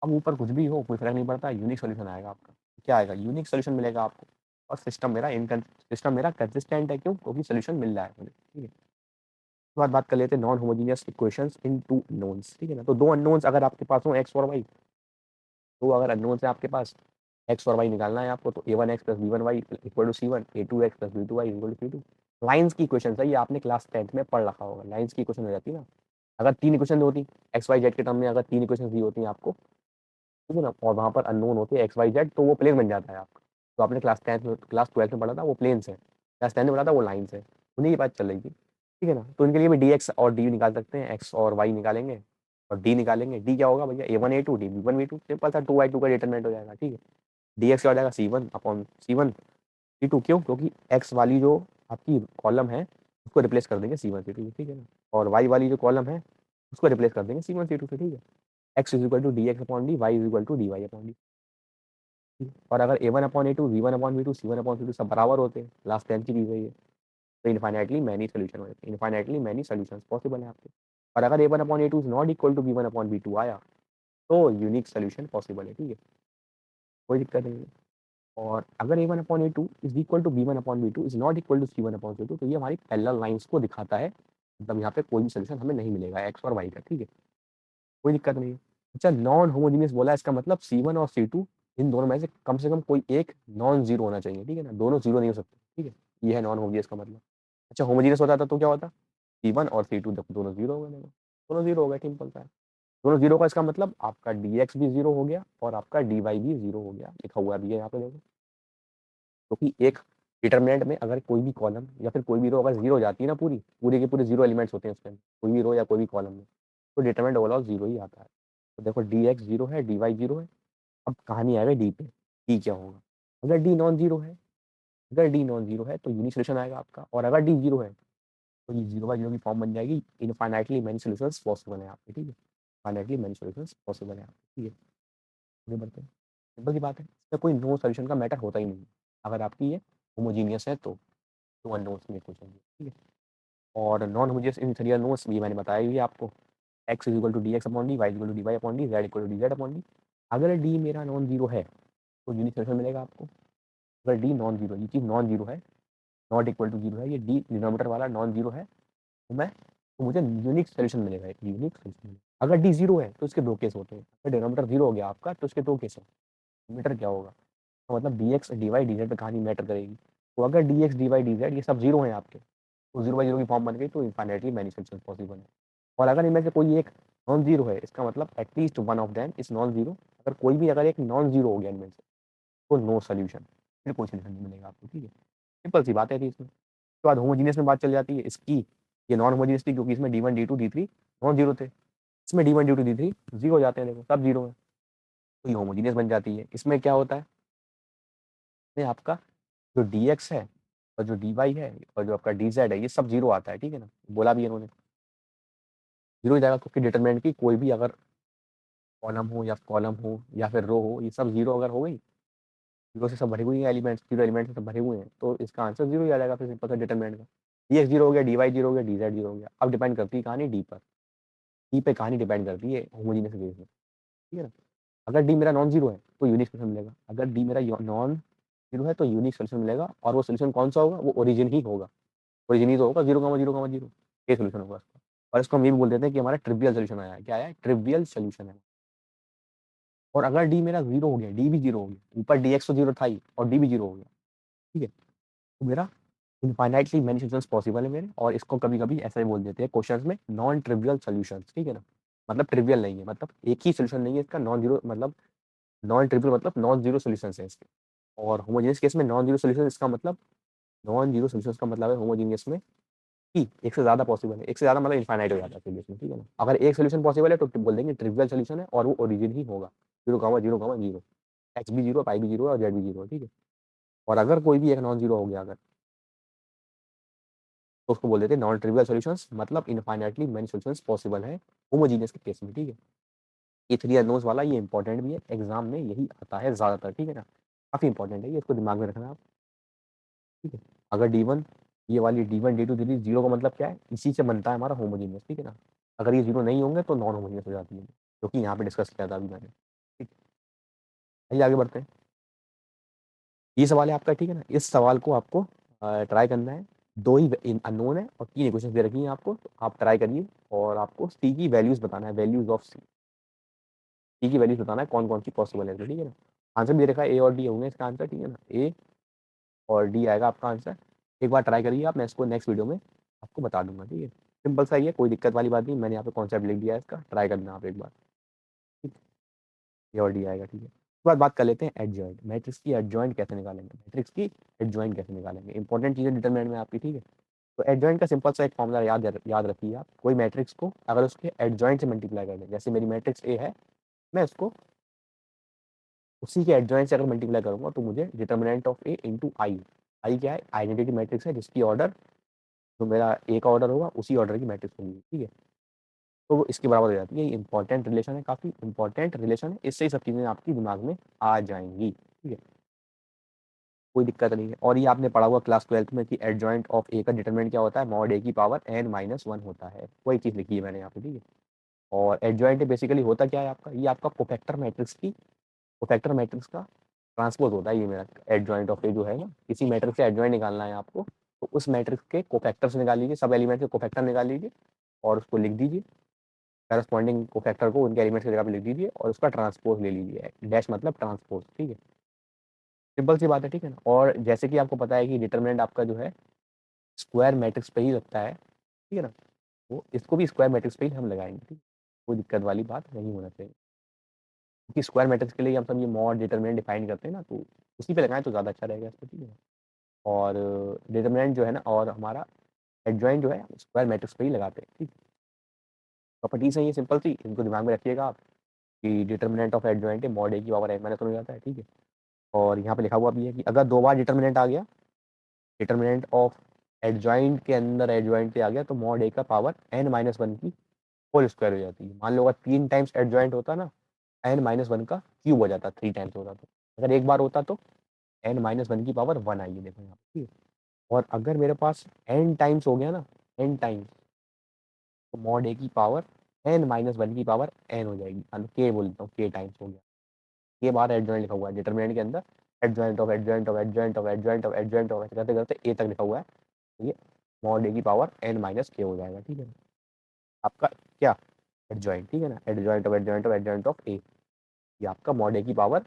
अब ऊपर कुछ भी हो कोई फर्क नहीं पड़ता, यूनिक सोल्यूशन आएगा आपका, क्या आएगा, यूनिक सोल्यूशन मिलेगा आपको। और सिस्टम मेरा कंसिस्टेंट है, क्यों, क्योंकि सोल्यूशन मिल रहा है मुझे, ठीक है। उसके बाद बात कर लेते हैं non homogeneous equations in two knowns, ठीक है ना। तो दो अननोन्स अगर आपके पास हो एक्स और वाई, तो अगर अननोन्स है आपके पास, एक्स और वाई निकालना है आपको, तो A1 X plus B1 Y equal to C1, A2 X plus B2 Y equal to C2। Lines की इक्वेशन है ये, आपने क्लास 10th में पढ़ रखा होगा, लाइंस की इक्वेशन हो जाती है ना। अगर तीन इक्वेशन होती एक्स वाई जेड के टर्म में, अगर तीन इक्वेशन दी होती हैं आपको, ठीक है ना, और वहाँ पर अननोन होते हैं एक्स वाई जेड, तो वो प्लेन बन जाता है आपका। तो आपने क्लास 12th में पढ़ा था वो प्लेन्स है, क्लास 10th में पढ़ा था वो लाइन्स है, उन्हीं की बात चल रही थी, ठीक है ना। तो इनके लिए भी डी एक्स और डी निकाल सकते हैं, एक्स और वाई निकालेंगे और डी निकालेंगे। डी क्या होगा भैया, A1 A2 D B1 B2, simple सा 2/2 का डिटरमिनेंट हो जाएगा, ठीक है। डी एक्स क्या हो जाएगा, C1 अपॉन C1 C2, क्यों, क्योंकि एक्स वाली जो आपकी कॉलम है उसको रिप्लेस कर देंगे C1 C2 से, ठीक है ना। और वाई वाली जो कॉलम है उसको रिप्लेस कर देंगे C1 C2 से, ठीक है। X is equal to D X upon D, Y is equal to D Y upon D. और अगर A1 upon A2 V1 upon V2 C1 upon C2 सब बराबर होते हैं, लास्ट टाइम की चीज़ है ये, तो इनफाइनाइटली मैनी सोल्यूशन हो जाते हैं, इनफाइनाइटली मैनी सोल्यूशन पॉसिबल है आपके। और अगर A1 upon A2 is not equal to B1 upon B2 आया तो यूनिक सोल्यूशन पॉसिबल है, ठीक है, कोई दिक्कत नहीं है। और अगर A1 upon A2 is equal to B1 upon B2 is not equal to C1 upon C2, तो ये हमारी पैरेलल लाइंस को दिखाता है, मतलब यहाँ पे कोई भी सोल्यूशन हमें नहीं मिलेगा एक्स और वाई का, ठीक है, कोई दिक्कत नहीं है। अच्छा, नॉन होमोजीनियस बोला, इसका मतलब C1 और C2 इन दोनों में से कम कोई एक नॉन जीरो होना चाहिए, ठीक है ना, दोनों जीरो नहीं हो सकते, ठीक है, ये है नॉन होमोजीनियस का मतलब। अच्छा, होमोजीनियस होता था तो क्या होता, C1 और C2 दोनों जीरो हो गए, दोनों जीरो हो गए, सिंपल सा है। दोनों जीरो का इसका मतलब आपका dx भी जीरो हो गया और आपका dy भी जीरो हो गया, लिखा हुआ भी है यहाँ पे देखो। क्योंकि एक डिटरमिनेंट में अगर कोई भी कॉलम या फिर कोई भी रो अगर जीरो हो जाती है ना, पूरी पूरे के पूरे जीरो एलिमेंट्स होते हैं उसके अंदर, कोई भी रो या कोई भी कॉलम में, तो डिटरमिनेंट ओवरऑल जीरो ही आता है। तो देखो डी एक्स जीरो है, डी वाई जीरो है। अब कहानी आएगा डी पे, डी क्या होगा, अगर डी नॉन जीरो है, अगर डी नॉन जीरो है तो यूनिक सोल्यूशन आएगा आपका, और अगर डी जीरो है तो ये जीरो बाई जीरो की फॉर्म बन जाएगी, इनफाइनाइटली मैनी सोल्यूशंस पॉसिबल है आपके, ठीक है, फाइनाइटली मैनी सोल्यूशंस पॉसिबल है आपके, ठीक है। आगे बढ़ते हैं, सिंपल सी बात है, इसमें कोई नो सोल्यूशन का मैटर होता ही नहीं, अगर आपकी ये होमोजीनियस है तो अननोन्स में कुछ होंगे, ठीक है। और non homogeneous in three unknowns भी मैंने बताया ही है आपको, X is equal to D X upon D, Y is equal to D Y upon D, Z equal to D Z upon D. अगर डी मेरा नॉन जीरो है तो यूनिक सोल्यूशन मिलेगा आपको। अगर डी नॉन जीरो, ये चीज़ non zero है, not equal to zero है, ये डी डिनोमिनेटर वाला नॉन जीरो है, तो मुझे यूनिक सोल्यूशन मिलेगा, एक यूनिक सोल्यूशन। अगर डी जीरो है तो इसके दो केस होते हैं, अगर डिनोमिनेटर जीरो हो गया आपका तो इसके दो केस हैं। डिनोमिनेटर क्या होगा, तो मतलब D x D Y D Z पे कहानी मैटर करेगी। तो अगर D x D Y D Z ये सब जीरो हैं आपके, तो जीरो बाई जीरो की फॉर्म बन गई, तो इनफाइनाइटली मैनी सोल्यूशन पॉसिबल है। और अगर इनमें से कोई एक नॉन जीरो है इसका मतलब at least one of them is non zero. अगर कोई भी अगर एक नॉन जीरो हो गया इनमें से तो नो सोल्यूशन, फिर कोई सोल्यूशन नहीं मिलेगा आपको, ठीक है। सिंपल सी बात है थी इसमें। उसके बाद होमोजीनियस में बात चल जाती है इसकी, ये नॉन होमोजीनियस थी क्योंकि इसमें D1 D2 D3 non zero थे, इसमें D1 D2 D3 जीरो जाते हैं, देखो सब जीरो है, तो ये होमोजीनियस बन जाती है। इसमें क्या होता है, इसमें आपका जो dx है और जो dy है और जो आपका dz है ये सब जीरो आता है, ठीक है ना, बोला भी इन्होंने जीरो ही जाएगा क्योंकि डिटरमिनेंट की कोई भी अगर कॉलम हो या फिर रो हो, ये सब जीरो अगर हो गई, जीरो से सब भरे हुए हैं एलिमेंट्स, जीरो एलिमेंट से सब भरे हुए हैं, तो इसका आंसर जीरो ही आ जाएगा फिर सिंपल सा डिटरमिनेंट का। dx जीरो हो गया, dy जीरो हो गया, dz जीरो हो गया। अब डिपेंड करती है कहानी डी पर, डी पे कहानी डिपेंड करती है होमोजीनियस केस में, ठीक है ना। अगर डी मेरा नॉन जीरो है तो यूनिक सोल्यूशन मिलेगा, अगर डी मेरा नॉन जीरो है तो यूनिक सोल्यूशन मिलेगा, और वो सोल्यूशन कौन सा होगा, वो ओरिजिन ही होगा, ओरिजिन ही तो होगा, zero comma zero comma zero, ये सोल्यूशन होगा इसका। और इसको हम ये भी बोल देते हैं कि हमारा ट्रिवियल सोल्यूशन आया है, क्या आया है, ट्रिवियल सोल्यूशन है। और अगर डी मेरा जीरो हो गया, डी भी जीरो हो गया, ऊपर डी एक्स तो जीरो था ही और डी भी जीरो हो गया, ठीक है, तो मेरा इनफाइनाइटली मेनी सोल्यूशंस पॉसिबल है मेरे, और इसको कभी कभी ऐसा ही बोल देते हैं क्वेश्चंस में नॉन ट्रिवियल सोल्यूशंस, ठीक है ना। मतलब ट्रिवियल नहीं है, मतलब एक ही सोल्यूशन नहीं है इसका, नॉन जीरो मतलब नॉन ट्रिवियल मतलब नॉन जीरो सोल्यूशंस है इसके। और होमोजेनियस केस में नॉन जीरो सोल्यूशन इसका मतलब, नॉन जीरो सोल्यूशंस का मतलब है होमोजेनियस में कि एक से ज़्यादा पॉसिबल है, एक से ज़्यादा मतलब इनफाइनाइट हो जाता है सोल्यूशन, ठीक है ना। अगर एक सोल्यूशन पॉसिबल है तो बोल देंगे ट्रिवियल सोल्यूशन है और वो ओरिजिन ही होगा, zero comma zero comma zero, X भी जीरो, पाई भी जीरो और जेड भी जीरो, ठीक है। और अगर कोई भी एक नॉन जीरो हो गया अगर, तो उसको बोल देते हैं नॉन ट्रिवियल सॉल्यूशंस, मतलब इनफाइनाइटली मेनी सॉल्यूशंस पॉसिबल है होमोजीनियस के केस में, ठीक है। ये थ्री अननोन्स वाला ये इंपॉर्टेंट भी है, एग्जाम में यही आता है ज़्यादातर, ठीक है ना, काफ़ी इंपॉर्टेंट है ये, इसको दिमाग में रखना आप, ठीक है। अगर D1, ये वाली D1 D2 D3 जीरो का मतलब क्या है, इसी से बनता है हमारा होमोजीनियस, ठीक है ना। अगर ये जीरो नहीं होंगे तो नॉन होमोजीनियस हो जाती है, जो कि यहाँ पे डिस्कस किया था अभी मैंने, ठीक है। आइए आगे बढ़ते हैं। ये सवाल है आपका, ठीक है ना, इस सवाल को आपको ट्राई करना है। दो ही अननोन है और तीन इक्वेशन दे रखी हैं आपको, तो आप ट्राई करिए और आपको सी की वैल्यूज बताना है, वैल्यूज ऑफ सी की वैल्यूज बताना है कौन कौन सी पॉसिबल है, ठीक है ना। आंसर भी दे रखा है ए और डी होंगे इसका आंसर, ठीक है ना, ए और डी आएगा आपका आंसर। एक बार ट्राई करिए आप, मैं इसको नेक्स्ट वीडियो में आपको बता दूंगा, ठीक है। सिंपल सा ही है, कोई दिक्कत वाली बात नहीं, मैंने यहाँ पे कॉन्सेप्ट लिख दिया है इसका, ट्राई करना आप एक बार, ठीक है। ए और डी आएगा, ठीक है। उसके बाद बात कर लेते हैं एडजॉइंट, मैट्रिक्स की एडजॉइंट कैसे निकालेंगे, मैट्रिक्स की एडजॉइंट कैसे निकालेंगे, इंपॉर्टेंट चीज़ें डिटरमिनेंट में आपकी, ठीक है। तो एडजॉइंट का सिंपल सा एक फॉर्मूला याद रखिए आप, कोई मैट्रिक्स को अगर उसके एडजॉइंट से मल्टीप्लाई कर दें, जैसे मेरी मैट्रिक्स ए है, मैं उसको उसी के एडजॉइंट से अगर मल्टीप्लाई करूंगा तो मुझे डिटर्मिनेंट ऑफ ए इंटू आई, आई क्या है, आइडेंटिटी मैट्रिक्स है जिसकी ऑर्डर, जो मेरा ए का ऑर्डर होगा उसी ऑर्डर की मैट्रिक्स होगी, ठीक है। तो वो इसके बराबर हो जाती है, ये इंपॉर्टेंट रिलेशन है, काफ़ी इंपॉर्टेंट रिलेशन है, इससे ही सब चीज़ें आपकी दिमाग में आ जाएंगी, ठीक है, कोई दिक्कत नहीं है। और ये आपने पढ़ा हुआ क्लास 12th में कि एडजॉइंट ऑफ ए का डिटरमिनेंट क्या होता है, मॉड ए की पावर n-1 होता है, वही चीज़ लिखी है मैंने यहाँ पे, ठीक है। और एडजॉइंट बेसिकली होता क्या है आपका, ये आपका कोफैक्टर मैट्रिक्स की, कोफैक्टर मैट्रिक्स का ट्रांसपोज होता है ये मेरा एडजॉइंट ऑफ ए जो है ना, किसी मैट्रिक्स से एडजॉइंट निकालना है आपको, तो उस मैट्रिक्स के कोफैक्टर से निकाल लीजिए, सब एलिमेंट के कोफैक्टर निकाल लीजिए और उसको लिख दीजिए, करस्पॉन्डिंग कोफैक्टर को उनके एलिमेंट्स की जगह पे लिख दीजिए और उसका ट्रांसपोज ले लीजिए, डैश मतलब ट्रांसपोज, ठीक है। सिंपल सी बात है, ठीक है ना। और जैसे कि आपको पता है कि डिटरमिनेंट आपका जो है स्क्वायर मैट्रिक्स पे ही लगता है, ठीक है ना, वो इसको भी स्क्वायर मैट्रिक्स पे ही हम लगाएंगे, ठीक है? कोई दिक्कत वाली बात नहीं होना चाहिए, क्योंकि स्क्वायर मैट्रिक्स के लिए हम सब ये मॉड डिटरमिनेंट डिफाइन करते हैं ना, तो उसी पे लगाएं तो ज़्यादा अच्छा रहेगा इसको, ठीक है। और डिटरमिनेंट जो है ना और हमारा एडजॉइंट जो है स्क्वायर मैट्रिक्स पे ही लगाते हैं, ठीक। प्रॉपर्टीज है ये सिंपल सी, इनको दिमाग में रखिएगा आप कि डिटरमिनेंट ऑफ एडजॉइंट है मॉड ए की पावर n-1 हो जाता है, ठीक है। और यहाँ पे लिखा हुआ भी है कि अगर दो बार डिटरमिनेंट आ गया, डिटरमिनेंट ऑफ एडजॉइंट के अंदर एडजॉइंट पे आ गया तो मॉड ए का पावर n-1 की होल स्क्वायर हो जाती है। मान लो अगर 3 टाइम्स एडजॉइंट होता ना, n-1 का क्यूब हो जाता, 3 टाइम्स होता, तो अगर एक बार होता तो n-1 की पावर 1 आई है, देखो यहाँ पे, ठीक है। और अगर मेरे पास n टाइम्स हो गया ना, n टाइम्स, तो मॉड ए की पावर n-1 की पावर n हो जाएगी, k बोलता हूँ, k टाइम्स हो गया, ये बार एडजॉइंट लिखा हुआ है डिटरमिनेंट के अंदर, adjoint of adjoint of adjoint of adjoint of adjoint of ऐसे करते करते ए तक लिखा हुआ है, ये मॉड ए की पावर n-k हो जाएगा, ठीक है। आपका क्या एडजॉइंट, ठीक है ना, adjoint of adjoint of adjoint of a, ये आपका मॉड ए की पावर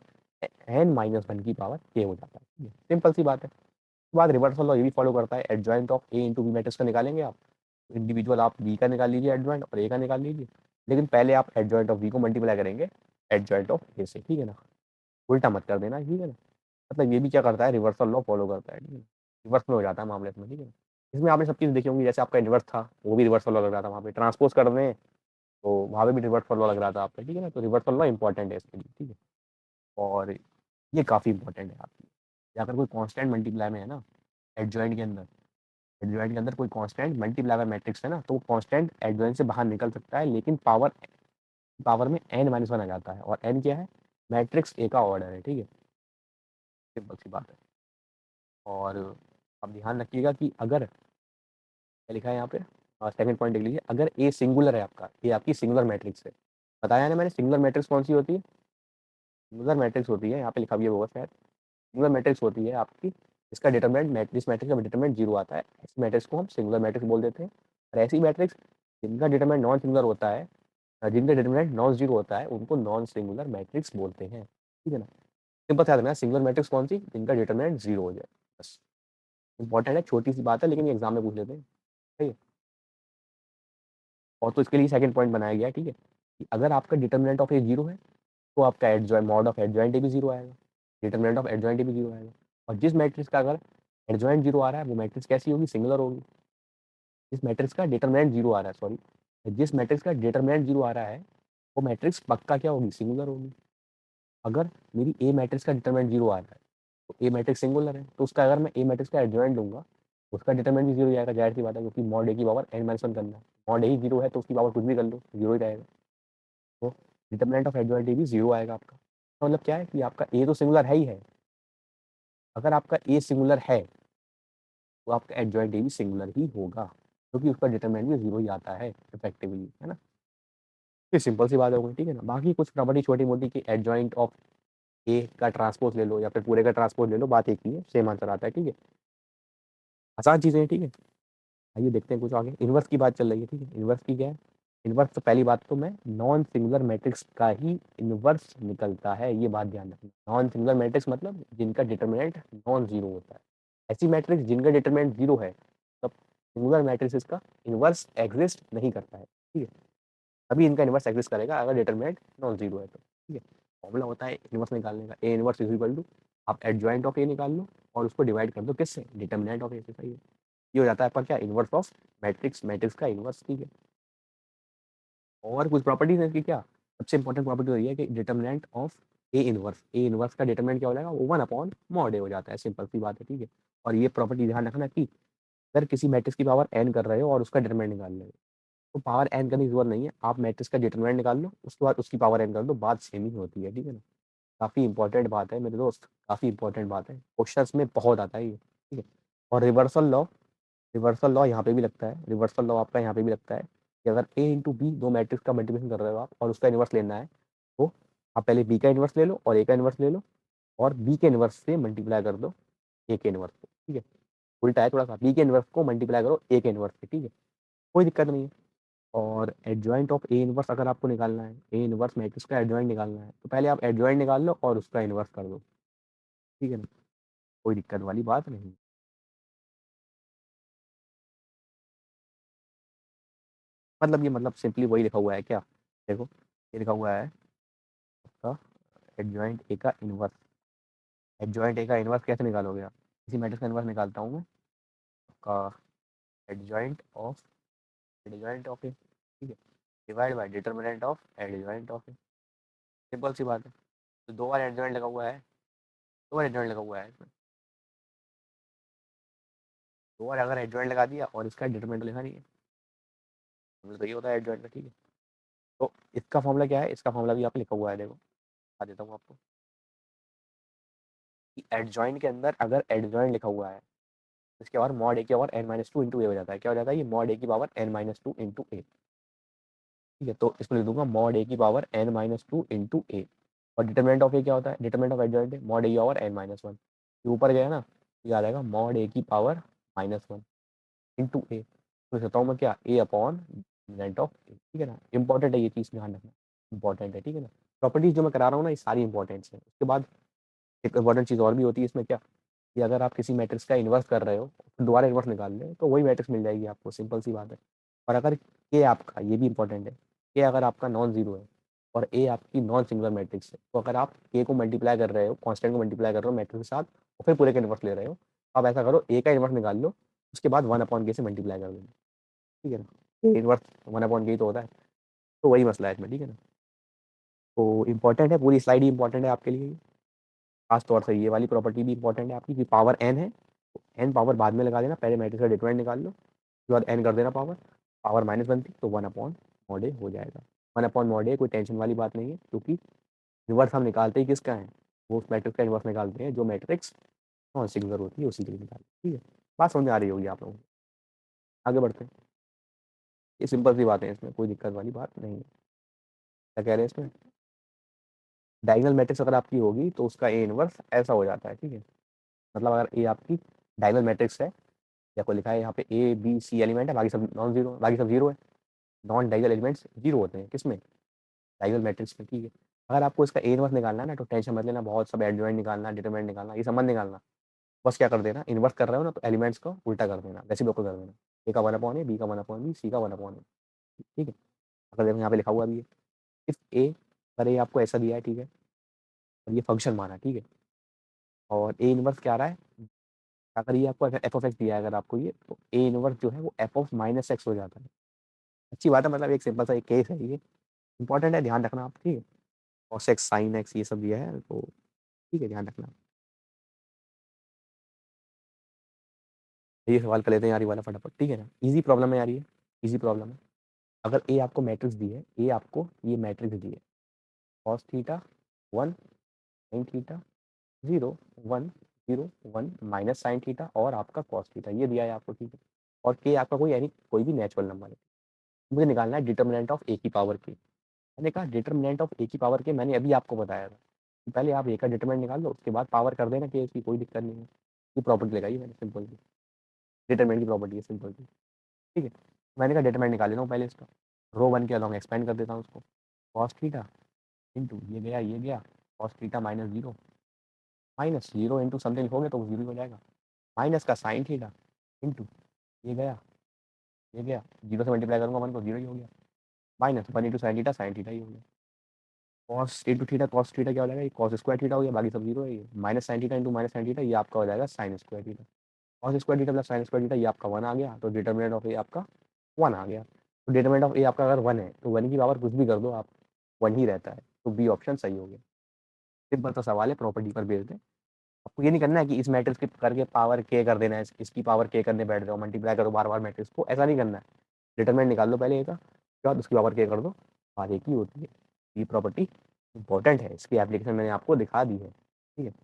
n-1 की पावर k हो जाता है, ठीक है। सिंपल सी बात है। उसके बाद रिवर्सल लॉ ये भी फॉलो करता है, adjoint of A into B matrix का निकालेंगे आप, इंडिविजुअल आप बी का निकाल लीजिए एडजॉइंट और ए का निकाल लीजिए, लेकिन पहले आप एडजॉइंट ऑफ बी को मल्टीप्लाई करेंगे एडजॉइंट ऑफ ए से, ठीक है ना, उल्टा मत कर देना, ठीक है ना। मतलब ये भी क्या करता है, रिवर्सल लॉ फॉलो करता है, ठीक है, रिवर्स में हो जाता है मामले में, ठीक है। इसमें आपने सब चीज़ देखी होंगी, जैसे आपका इन्वर्स था वो भी रिवर्सल लॉ लग रहा था, वहाँ पे ट्रांसपोज कर दें तो वहाँ पे भी रिवर्सल लॉ लग रहा था आपका, ठीक है ना। तो रिवर्सल लॉ इंपॉर्टेंट है इसके लिए, ठीक है। और ये काफ़ी इंपॉर्टेंट है आपकी, अगर कोई कांस्टेंट मल्टीप्लाई में है ना, एडजॉइंट के अंदर, एडजॉइंट के अंदर कोई कांस्टेंट मल्टीप्लाई मैट्रिक्स है ना, तो वो कांस्टेंट एडजॉइंट से बाहर निकल सकता है, लेकिन पावर पावर में n-1 आ जाता है, और n क्या है, मैट्रिक्स ए का ऑर्डर है, ठीक है, सिंपल सी बात है। और अब ध्यान रखिएगा कि अगर क्या लिखा है यहाँ पे, सेकंड पॉइंट लिख लीजिए, अगर ए सिंगुलर है आपका, ये आपकी सिंगुलर मैट्रिक्स है, बताया ना मैंने सिंगुलर मैट्रिक्स कौन सी होती है, सिंगुलर मैट्रिक्स होती है, यहाँ पे लिखा भी होगा शायद, सिंगुलर मैट्रिक्स होती है आपकी, इसका डिटरमिनेंट मैट्रिक्स मैट्रिक्स का डिटरमिनेंट जीरो आता है, इस मैट्रिक्स को हम सिंगुलर मैट्रिक्स बोल देते हैं। और ऐसी मैट्रिक्स जिनका डिटरमिनेंट नॉन सिंगुलर होता है, जिनका डिटरमिनेंट नॉन जीरो होता है, उनको नॉन सिंगुलर मैट्रिक्स बोलते हैं, ठीक है ना। सिंपल सा याद रखना, सिंगुलर मैट्रिक्स कौन सी, जिनका डिटरमिनेंट जीरो हो जाए, बस। इंपॉर्टेंट है, छोटी सी बात है, लेकिन ये एग्जाम में पूछ लेते हैं, ठीक है। और तो इसके लिए सेकंड पॉइंट बनाया गया है, ठीक है, कि अगर आपका डिटरमिनेंट ऑफ ए जीरो है तो आपका adjoint mod of adjoint A भी जीरो आएगा, डिटरमिनेंट ऑफ एडजॉइंट ए भी जीरो आएगा। और जिस मैट्रिक्स का अगर एडजॉइंट जीरो आ रहा है वो मैट्रिक्स कैसी होगी, सिंगुलर होगी। जिस मैट्रिक्स का डिटरमिनेंट जीरो आ रहा है, सॉरी, जिस मैट्रिक्स का डिटरमिनेंट जीरो आ रहा है वो मैट्रिक्स पक्का क्या होगी, सिंगुलर होगी। अगर मेरी ए मैट्रिक्स का डिटरमिनेंट जीरो आ रहा है तो ए मैट्रिक्स सिंगुलर है, तो उसका अगर मैं ए मैट्रिक्स का एडजॉइंट लूंगा उसका डिटरमिनेंट भी जीरो ही आएगा, जाहिर सी बात है, क्योंकि मॉड ए की पावर n-1 करना है, मॉड ए ही जीरो है तो उसकी पावर कुछ भी कर लो जीरो ही रहेगा, तो डिटरमिनेंट ऑफ एडजॉइंट ए भी जीरो आएगा आपका। तो मतलब क्या है कि आपका ए तो सिंगुलर है ही है, अगर आपका ए सिंगुलर है तो आपका एडजॉइंट ए भी सिंगुलर ही होगा, क्योंकि उसका डिटरमिनेंट भी जीरो ही आता है इफेक्टिवली, है ना। ये सिंपल सी बात हो गई, ठीक है ना। बाकी कुछ प्रॉपर्टी छोटी मोटी की एडजॉइंट ऑफ ए का ट्रांसपोज ले लो या फिर पूरे का ट्रांसपोज ले लो, बात एक ही है, सेम आंसर आता है, ठीक है, आसान चीज़ें हैं, ठीक है। आइए देखते हैं कुछ आगे, इन्वर्स की बात चल रही है, ठीक है। इन्वर्स की क्या है, इन्वर्स तो पहली बात तो मैं नॉन सिंगुलर मैट्रिक्स का ही इन्वर्स निकलता है, ये बात ध्यान रखना। नॉन सिंगुलर मैट्रिक्स मतलब जिनका डिटरमिनेंट नॉन जीरो होता है, ऐसी मैट्रिक्स जिनका डिटरमिनेंट जीरो है तब सिंगुलर मैट्रिक्स का इन्वर्स एग्जिस्ट नहीं करता है, ठीक है। तभी इनका इन्वर्स एग्जिस्ट करेगा अगर डिटरमिनेंट नॉन जीरो है तो, ठीक है। फॉर्मूला होता है इन्वर्स निकालने का, A inverse is equal to, आप एडजॉइंट ऑफ ए निकाल लो और उसको डिवाइड कर दो किससे, डिटरमिनेंट ऑफ ए से, सही है। ये हो जाता है आपका क्या, इन्वर्स ऑफ मैट्रिक्स, मैट्रिक्स का इन्वर्स, ठीक है। और कुछ प्रॉपर्टीज है इसकी, क्या सबसे इंपॉर्टेंट प्रॉपर्टी तो ये है कि डिटरमिनेंट ऑफ ए इन्वर्स का डिटरमिनेंट क्या हो जाएगा, वो 1 अपॉन मॉड ए हो जाता है, सिंपल सी बात है, ठीक है। और ये प्रॉपर्टी ध्यान रखना कि अगर किसी मैट्रिक्स की पावर n कर रहे हो और उसका डिटरमिनेंट निकाल रहे हो तो पावर n करने की जरूरत नहीं है, आप मैट्रिक्स का डिटरमिनेंट निकाल लो उसके बाद उसकी पावर n कर दो, बात सेम ही होती है, ठीक है ना। काफ़ी इंपॉर्टेंट बात है मेरे दोस्त, काफ़ी इंपॉर्टेंट बात है, क्वेश्चंस में बहुत आता है ये, ठीक है। और रिवर्सल लॉ यहाँ पे भी लगता है, रिवर्सल लॉ आपका यहाँ पे भी लगता है कि अगर a इंटू बी दो मैट्रिक्स का मल्टीप्लिकेशन कर रहे हो आप और उसका इन्वर्स लेना है तो आप पहले b का इन्वर्स ले लो और a का इन्वर्स ले लो और b के इन्वर्स से मल्टीप्लाई कर दो a के इन्वर्स को, ठीक है। उल्टा है थोड़ा सा, b के इन्वर्स को मल्टीप्लाई करो a के इन्वर्स से, ठीक है, कोई दिक्कत नहीं है। और एडजॉइंट ऑफ ए इन्वर्स अगर आपको निकालना है, ए इन्वर्स मैट्रिक्स का एडजॉइंट निकालना है तो पहले आप एडजॉइंट निकाल लो और उसका इन्वर्स कर दो, ठीक है ना, कोई दिक्कत वाली बात नहीं। मतलब ये मतलब सिंपली वही लिखा हुआ है क्या, देखो ये लिखा हुआ है आपका एडजॉइंट ए का इन्वर्स, एडजॉइंट ए का इन्वर्स कैसे निकालोगे आप, इसी मैट्रिक्स का इन्वर्स निकालता हूँ मैं, आपका एडजॉइंट ऑफ ए, ठीक है, divide by determinant of adjoint of a, simple सी बात है। तो दो बार एडजॉइंट लगा हुआ है, दो बार एडजॉइंट लगा हुआ है इसमें, दो बार अगर एडजॉइंट लगा दिया और इसका डिटरमिनेंट लिखा नहीं है तो ये होता है एडजॉइंट का, ठीक है। तो इसका फॉर्मूला क्या है, इसका फॉर्मूला भी यहाँ पे लिखा हुआ है, देखो बता देता हूँ आपको कि एडजॉइंट के अंदर अगर एडजॉइंट लिखा हुआ है इसके बाद मॉड ए की पावर n-2 इंटू ए हो जाता है, क्या हो जाता है ये मॉड ए की पावर n-2 इंटू ए, ठीक है। तो इसको लिख दूंगा मॉड ए की पावर n-2 इंटू ए, और डिटरमिनेंट ऑफ ए क्या होता है, डिटरमिनेंट ऑफ एडजॉइंट है मॉड ए की पावर n-1, ये ऊपर गया ना, ये आ जाएगा मॉड ए की पावर -1 इंटू ए, तो कहता हूँ मैं क्या, ए अपॉन डिटरमिनेंट ऑफ ए, ठीक है ना। इंपॉर्टेंट है ये चीज़, ध्यान रखना इंपॉर्टेंट है, ठीक है ना। प्रॉपर्टीज जो मैं करा रहा हूँ ना ये सारी इंपॉर्टेंट्स है। उसके बाद एक इंपॉर्टेंट चीज़ और भी होती है इसमें, क्या कि अगर आप किसी मैट्रिक्स का इन्वर्स कर रहे हो फिर दोबारा इन्वर्स निकाल लें तो वही मैट्रिक्स मिल जाएगी आपको, सिंपल सी बात है। और अगर के आपका, ये भी इंपॉर्टेंट है, के अगर आपका नॉन जीरो है और ए आपकी नॉन सिंगुलर मैट्रिक्स है, तो अगर आप के को मल्टीप्लाई कर रहे हो, कांस्टेंट को मल्टीप्लाई कर रहे हो मैट्रिक्स के साथ और फिर पूरे का इन्वर्स ले रहे हो, आप ऐसा करो ए का इन्वर्स निकाल लो, उसके बाद 1/k से मल्टीप्लाई कर देना, ठीक है ना। ए इन्वर्स 1/k तो होता है, तो वही मसला है इसमें, ठीक है ना। तो इंपॉर्टेंट है, पूरी स्लाइड ही इंपॉर्टेंट है आपके लिए, खास तौर से ये वाली प्रॉपर्टी भी इंपॉर्टेंट है आपकी कि पावर एन है, तो एन पावर बाद में लगा देना, पहले मैट्रिक्स का डिटरमिनेंट निकाल लो, उसके बाद एन कर देना पावर, पावर माइनस बनती तो 1/mod हो जाएगा। 1/mod कोई टेंशन वाली बात नहीं है, क्योंकि इन्वर्स हम निकालते ही किसका है, वो उस मैट्रिक्स का इन्वर्स निकालते हैं जो मैट्रिक्स नॉन सिंगुलर होती है उसी के लिए निकालते हैं, ठीक है। बात समझ में आ रही होगी आप लोगों को, आगे बढ़ते हैं। ये सिंपल सी बात है, इसमें कोई दिक्कत वाली बात नहीं है। क्या कह रहे हैं इसमें, डायगोनल मैट्रिक्स अगर आपकी होगी तो उसका ए इन्वर्स ऐसा हो जाता है, ठीक है। मतलब अगर ए आपकी डायगोनल मैट्रिक्स है, या कोई लिखा है यहाँ पे ए बी सी एलिमेंट है, बाकी सब नॉन जीरो, बाकी सब जीरो है, नॉन डायगोनल एलिमेंट्स जीरो होते हैं किसमें, डायगोनल मैट्रिक्स में, ठीक है। अगर आपको इसका ए इन्वर्स निकालना है ना, तो टेंशन मत लेना, बहुत सब एडजॉइंट निकालना, डिटरमिनेंट निकालना, ये सब मत निकालना, बस क्या कर देना, इन्वर्स कर रहे हो ना तो एलिमेंट्स को उल्टा कर देना, रेसिप्रोकल कर देना, ए का 1/a, बी का 1/b, सी का 1/a, ठीक है। अगर देखो यहाँ पे लिखा हुआ भी है, इफ ए, अगर ए आपको ऐसा दिया है, ठीक है, और ये फंक्शन माना, ठीक है, और ए इन्वर्स क्या आ रहा है, अगर ये आपको एफ ऑफ एक्स दिया है, अगर आपको ये, तो ए इन्वर्स जो है वो एफ ऑफ माइनस एक्स हो जाता है। अच्छी बात है, मतलब एक सिंपल सा एक केस है ये, इंपॉर्टेंट है, ध्यान रखना आप, ठीक है। कॉस एक्स साइन एक्स ये सब दिया है, तो ठीक है, ध्यान रखना। ये सवाल कर लेते हैं यार, ये वाला फटाफट, ठीक है ना, इजी प्रॉब्लम है यार ये, इजी प्रॉब्लम है। अगर ए आपको मैट्रिक्स दी है, ए आपको ये मैट्रिक्स दी है, cos theta 1 sine theta 0 1 0 1 minus sine theta और आपका कॉस थीटा, ये दिया है आपको, ठीक है। और के आपका कोई यानी कोई भी नेचुरल नंबर है, मुझे निकालना है डिटर्मिनेंट ऑफ ए की पावर के। मैंने कहा डिटर्मिनेंट ऑफ ए की पावर के, मैंने अभी आपको बताया था कि पहले आप ए का डिटर्मिनेंट निकाल लो, उसके बाद पावर कर देना, कि इसकी कोई दिक्कत नहीं है। ये प्रॉपर्टी लगाई मैंने सिंपल सी, डिटर्मिनेंट की प्रॉपर्टी है सिंपल सी, ठीक है। मैंने कहा डिटरमिनेंट निकाल लेता हूँ पहले इसका, रो 1 के अलॉन्ग एक्सपेंड कर देता हूँ उसको, कॉस थीटा इंटू ये गया cos theta minus zero, minus zero into something हो गया तो वो जीरो हो जाएगा, माइनस का साइन थीटा इंटू ये गया जीरो से मल्टीप्लाई करूँगा 1 को, जीरो ही हो गया, माइनस 1 इंटू साइन थीटा ही हो गया, cos into theta cos theta क्या हो जाएगा, ये कॉस स्क्वायर थीटा हो गया, बाकी सब जीरो है, ये minus sine theta into minus sine theta, ये आपका हो जाएगा sine square theta, cos square theta plus sine square theta, ये आपका 1 आ गया, तो डिटर्मिनेंट ऑफ ए आपका 1 आ गया। तो डिटर्मिनेंट ऑफ ए आपका अगर 1 है, तो 1 की पावर कुछ भी कर दो आप, 1 ही रहता है, तो बी ऑप्शन सही हो गया। सिंपल सा सवाल है, प्रॉपर्टी पर बेस्ड है। आपको ये नहीं करना है कि इस मैट्रिक्स की करके पावर के कर देना है, इसकी पावर के करने बैठ जाओ, मल्टीप्लाई करो बार बार मैट्रिक्स को, ऐसा नहीं करना है। डिटरमिनेंट निकाल लो पहले ए का, उसके बाद उसकी पावर के कर दो, बात एक ही होती है। ये प्रॉपर्टी इंपॉर्टेंट है, इसकी एप्लीकेशन मैंने आपको दिखा दी है, ठीक है।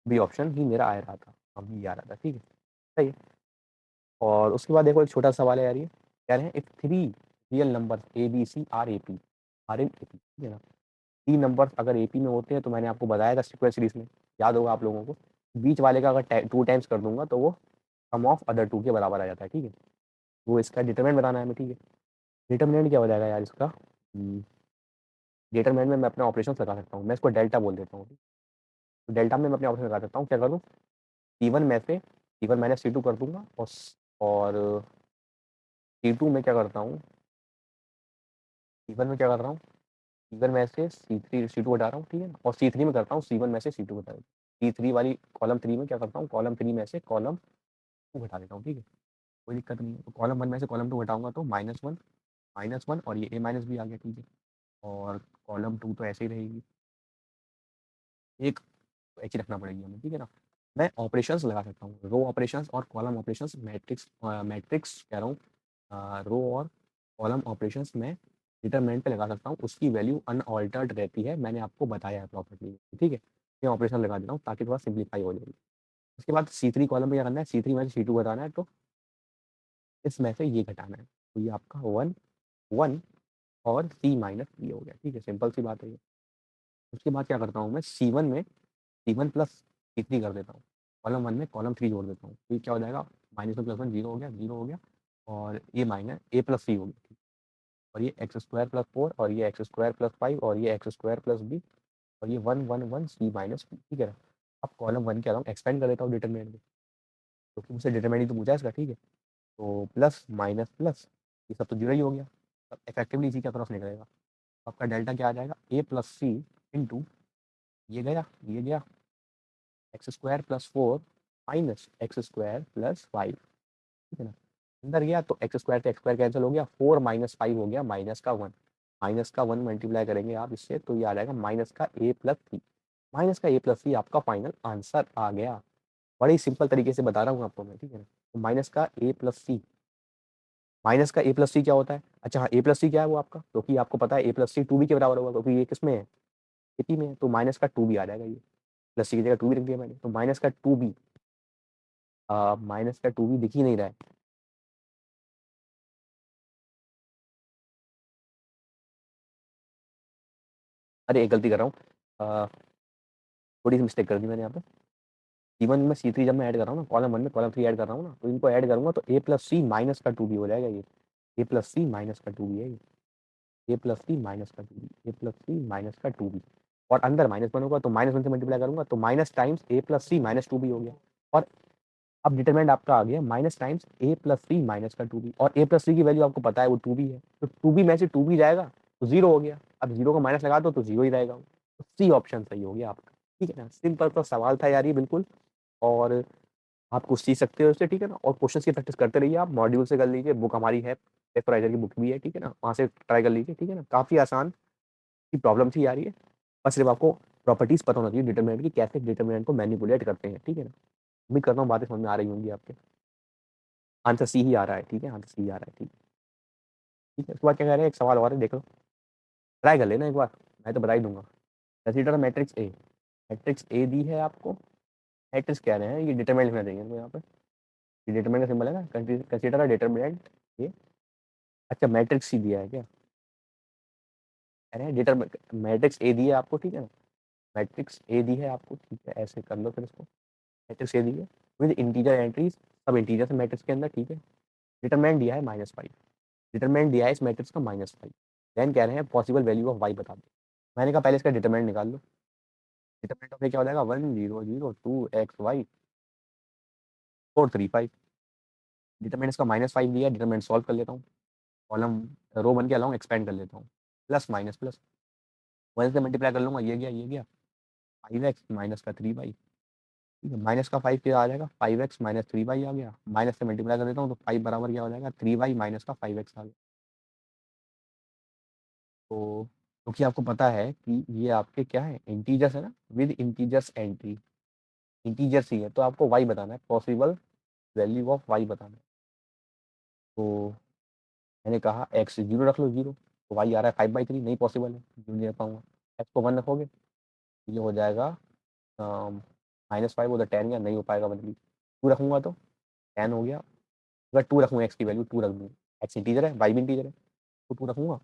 बी ऑप्शन ही मेरा आ रहा था, अब भी आ रहा था, ठीक है, सही है। और उसके बाद देखो एक छोटा सवाल है यार, ये कह रहे हैं if 3 real number A B C are A P, are in A P, ठीक है ना, 3 नंबर अगर ए पी में होते हैं, तो मैंने आपको बताया था सीक्वेंस सीरीज में, याद होगा आप लोगों को, बीच वाले का अगर 2 टाइम्स कर दूंगा तो वो सम ऑफ अदर 2 के बराबर आ जाता है, ठीक है। वो इसका डिटरमिनेंट बताना है हमें, ठीक है। डिटरमिनेंट क्या हो जाएगा यार इसका, डिटरमिनेंट में मैं अपने ऑपरेशन लगा सकता हूँ, मैं इसको डेल्टा बोल देता हूँ, तो डेल्टा में मैं अपने ऑपरेशन लगा सकता हूँ, क्या करूँ, C1 में से C1 माइनस C2 कर दूंगा, और C2 में क्या करता हूँ, C1 में क्या कर रहा हूँ, C1 में से C2 हटा रहा हूँ, ठीक है, और C3 में करता हूँ C1 में से C2 हटा, C3 वाली कॉलम 3 में क्या करता हूँ, कॉलम 3 में से कॉलम 2 हटा देता हूँ, ठीक है, कोई दिक्कत नहीं है। तो कॉलम 1 में से कॉलम 2 हटाऊंगा तो -1 और ये a माइनस भी आ गया, ठीक है, और कॉलम 2 तो ऐसे ही रहेगी, एक ऐसे ही रखना पड़ेगी हमें, ठीक है ना। मैं ऑपरेशंस लगा सकता हूँ, रो ऑपरेशंस और कॉलम ऑपरेशंस, मैट्रिक्स कह रहा हूँ, रो और कॉलम ऑपरेशंस में डिटरमिनेंट पे लगा सकता हूँ, उसकी वैल्यू अनऑल्टर्ड रहती है, मैंने आपको बताया है प्रॉपर्टी, ठीक है। मैं ऑपरेशन लगा देता हूँ ताकि थोड़ा सिंप्लीफाई हो जाएगी। उसके बाद C3 कॉलम में क्या करना है, C3 में से C2 घटाना है, तो इसमें से ये घटाना है, तो ये आपका 1 1 और C माइनस ये हो गया, ठीक है, सिंपल सी बात है ये। उसके बाद क्या करता हूँ मैं, C1 प्लस C3 कर देता हूँ, कॉलम 1 में कॉलम 3 जोड़ देता हूँ, तो ये क्या हो जाएगा, -1 + 1 जीरो हो गया, जीरो हो गया, और ये माइनस a प्लस सी हो गया, ठीक, और ये x² + 4 और ये x² + 5 और ये x² + b और ये 1 1 1 C माइनस, ठीक है ना। अब कॉलम 1 के अलावा एक्सपेंड कर देता हूँ डिटरमिनेंट में, क्योंकि मुझसे डिटरमिनेंट ही तो पूछा है इसका, ठीक है। तो प्लस माइनस प्लस ये सब तो जीरो ही हो गया, इफेक्टिवली इसी की तरफ निकलेगा। आपका डेल्टा क्या आ जाएगा, ए प्लस सी इंटू ये गया x square plus 4 minus x square plus 5, ठीक है ना। अंदर गया तो एक्स स्क्वायर से एक्स स्क्वायर कैंसिल हो गया, 4 माइनस 5 हो गया -1, -1 मल्टीप्लाई करेंगे आप इससे तो ये आ जाएगा माइनस का ए प्लस सी, माइनस का ए प्लस सी आपका फाइनल आंसर आ गया। बड़ी सिंपल तरीके से बता रहा हूँ आपको मैं, ठीक है ना। तो माइनस का ए प्लस सी, माइनस का ए प्लस सी क्या होता है, अच्छा हाँ ए प्लस सी क्या है वो आपका, क्योंकि आपको पता है ए प्लस सी 2b के बराबर होगा, क्योंकि ये किसमें है, एपी में है, तो माइनस का 2b आ जाएगा, ये प्लस सी की जगह 2b रख दिया मैंने, तो माइनस का 2b, माइनस का 2b दिख ही नहीं रहा है, अरे एक गलती कर रहा हूँ, थोड़ी सी मिस्टेक कर दी मैंने यहाँ पे। C1 में C3 जब मैं ऐड कर रहा हूँ ना, कॉलम 1 में कॉलम 3 ऐड कर रहा हूँ ना, तो इनको ऐड करूँगा तो ए प्लस सी माइनस का 2b हो जाएगा, ये ए प्लस सी माइनस का 2b है, ये ए प्लस सी माइनस का 2b, ए प्लस सी माइनस का 2b, और अंदर -1 होगा तो -1 से मल्टीप्लाई करूंगा तो माइनस टाइम्स ए प्लस सी माइनस 2b हो गया, और अब डिटरमिनेंट आपका आ गया माइनस टाइम्स ए प्लस सी माइनस का 2b, और ए प्लस सी की वैल्यू आपको पता है वो 2b है, तो 2b में से 2b जाएगा तो 0 हो गया, अब 0 को माइनस लगा दो तो 0 ही रहेगा, तो सी ऑप्शन सही हो गया आपका, ठीक है ना। सिंपल सा सवाल था यार ये बिल्कुल, और आप कुछ सीख सकते हो इससे, ठीक है ना। और क्वेश्चन की प्रैक्टिस करते रहिए, आप मॉड्यूल से कर लीजिए, बुक हमारी है पेपराइजर की बुक भी है, ठीक है ना, वहाँ से ट्राई कर लीजिए, ठीक है ना। काफ़ी आसान की प्रॉब्लम थी यार ये, बस सिर्फ आपको प्रॉपर्टीज पता होना चाहिए डिटरमिनेंट की, कैसे डिटरमिनेंट को मैनिपुलेट करते हैं, ठीक है ना। उम्मीद करता हूँ बातें समझ में आ रही होंगी आपके, आंसर सी ही आ रहा है, ठीक है, आंसर सी आ रहा है, ठीक ठीक है। उसके बाद क्या कह रहे हैं, एक सवाल और है, देख लो, ट्राई कर लेना एक बार, मैं तो बता ही दूंगा। कंसीडर मैट्रिक्स ए दी है आपको, मैट्रिक्स कह रहे हैं, ये डिटरमिनेंट लिखना चाहिए यहाँ पे, ये डिटरमिनेंट का सिंबल है ना, कंसीडर डिटरमिनेंट ये, अच्छा मैट्रिक्स ही दिया है क्या, कह रहे हैं डिटरमिनेंट मैट्रिक्स ए दी है आपको, ठीक है ना, मैट्रिक्स ए दी है आपको, ठीक है, ऐसे कर लो फिर इसको, मैट्रिक्स ए दी है विद इंटीजर एंट्रीज, सब इंटीजर है मैट्रिक्स के अंदर, ठीक है। डिटरमिनेंट दिया है -5, डिटरमिनेंट दिया है इस मैट्रिक्स का -5, देन कह रहे हैं पॉसिबल वैल्यू ऑफ वाई बता दो। मैंने कहा पहले इसका डिटरमिनेंट निकाल लो, डिटरमिनेंट ऑफ ये क्या हो जाएगा, 1 0 0 2 एक्स वाई 4 3 5, डिटरमिनेंट इसका -5 दिया है, डिटरमिनेंट सॉल्व कर लेता हूँ, कॉलम रो 1 के अलावा एक्सपेंड कर लेता हूँ, प्लस माइनस प्लस 1 से मल्टीप्लाई कर लूँगा, ये गया 5x माइनस का 3y, ठीक है, माइनस का 5 क्या आ जाएगा, 5x माइनस 3y आ गया, माइनस से मल्टीप्लाई कर देता हूँ तो 5 बराबर क्या हो जाएगा, 3y माइनस का 5x आ गया। तो क्योंकि आपको पता है कि ये आपके क्या है, इंटीजर्स है ना, विद इंटीजर्स एंट्री, इंटीजर्स ही है, तो आपको y बताना है, पॉसिबल वैल्यू ऑफ y बताना है। तो मैंने कहा x 0 रख लो, 0, तो y आ रहा है 5/3, नहीं पॉसिबल है, जीरो नहीं रख पाऊंगा, x को 1 रखोगे ये हो जाएगा -5 उधर 10 या नहीं हो पाएगा, मतलब 2 रखूंगा तो 10 हो गया, अगर 2 रखूंगा x की वैल्यू 2 रख दूँ, x इंटीजर है y भी इंटीजर है, तो 2 रखूंगा,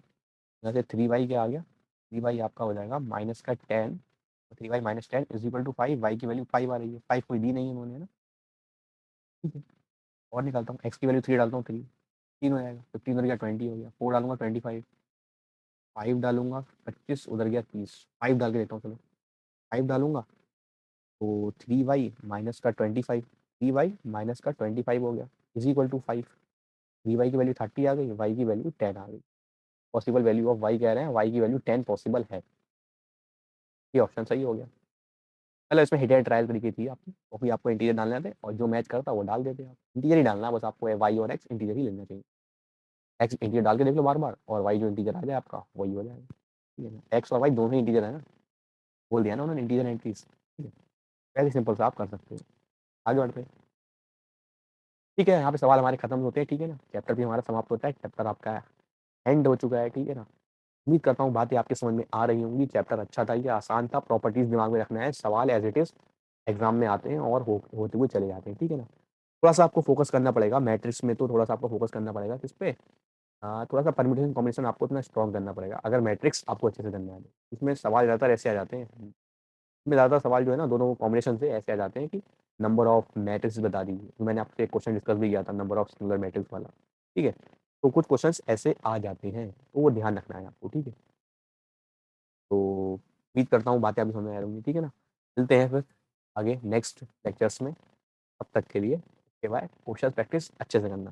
यहाँ से 3y क्या आ गया, 3y आपका हो जाएगा माइनस का 10, 3y minus 10 is equal to 5, y की वैल्यू 5 आ रही है, 5 कोई दी नहीं है उन्होंने, है ना, ठीक है। और निकालता हूँ x की वैल्यू 3 डालता हूँ, 3 हो जाएगा, 15 उधर गया 20 हो गया, 4 डालूंगा 25, 5 डालूंगा 25 उधर गया 30, 5 डाल के देता हूँ चलो, 5 डालूंगा तो 3y माइनस का 25, 3y माइनस का 25 हो गया इज इक्वल टू 5, 3y की वैल्यू 30 आ गई, y की वैल्यू 10 आ गई, पॉसिबल वैल्यू ऑफ y कह रहे हैं, y की वैल्यू 10 पॉसिबल है, ये ऑप्शन सही हो गया। मतलब इसमें हिट एंड ट्रायल तरीके थी आपकी, और फिर आपको इंटीजर डालने थे और जो मैच करता वो डाल देते आप, इंटीजर ही डालना है बस आपको, वाई और एक्स इंटीजर ही लेना चाहिए, एक्स इंटीजर डाल के देख लो बार बार, और वाई जो इंटीजर आ जाए आपका वही हो जाएगा, ठीक है ना। एक्स और वाई दोनों ही इंटीजर है ना, बोल दिया ना उन्होंने इंटीजर एंट्रीज, ठीक है, वैसे सिंपल सा आप कर सकते हो। आगे बढ़ते हैं, ठीक है, यहाँ पे सवाल हमारे खत्म होते हैं, ठीक है ना, चैप्टर भी हमारा समाप्त होता है, चैप्टर आपका एंड हो चुका है, ठीक है ना। उम्मीद करता हूँ बातें आपके समझ में आ रही होंगी, चैप्टर अच्छा था, ये आसान था, प्रॉपर्टीज दिमाग में रखना है, सवाल एज इट इज एग्जाम में आते हैं और होते हुए चले जाते हैं, ठीक है ना। थोड़ा सा आपको फोकस करना पड़ेगा मैट्रिक्स में, तो थोड़ा सा आपको फोकस करना पड़ेगा किस पे, थोड़ा सा परम्यूटेशन कॉम्बिनेशन आपको इतना स्ट्रॉन्ग करना पड़ेगा, अगर मैट्रिक्स आपको अच्छे से करना है। इसमें सवाल ज़्यादातर ऐसे आ जाते हैं, इसमें ज़्यादा सवाल जो है ना दोनों कॉम्बिनेशन से ऐसे आ जाते हैं कि नंबर ऑफ मैट्रिक्स बता दीजिए, तो मैंने आपसे एक क्वेश्चन डिस्कस भी किया था नंबर ऑफ सिंगुलर मैट्रिक्स वाला, ठीक है। तो कुछ क्वेश्चंस ऐसे आ जाते हैं, तो वो ध्यान रखना है आपको, ठीक है। तो उम्मीद करता हूँ बातें अभी समझ में आ रही होंगी, ठीक है ना। मिलते हैं फिर आगे नेक्स्ट लेक्चर्स में, तब तक के लिए बाय, क्वेश्चन प्रैक्टिस अच्छे से करना।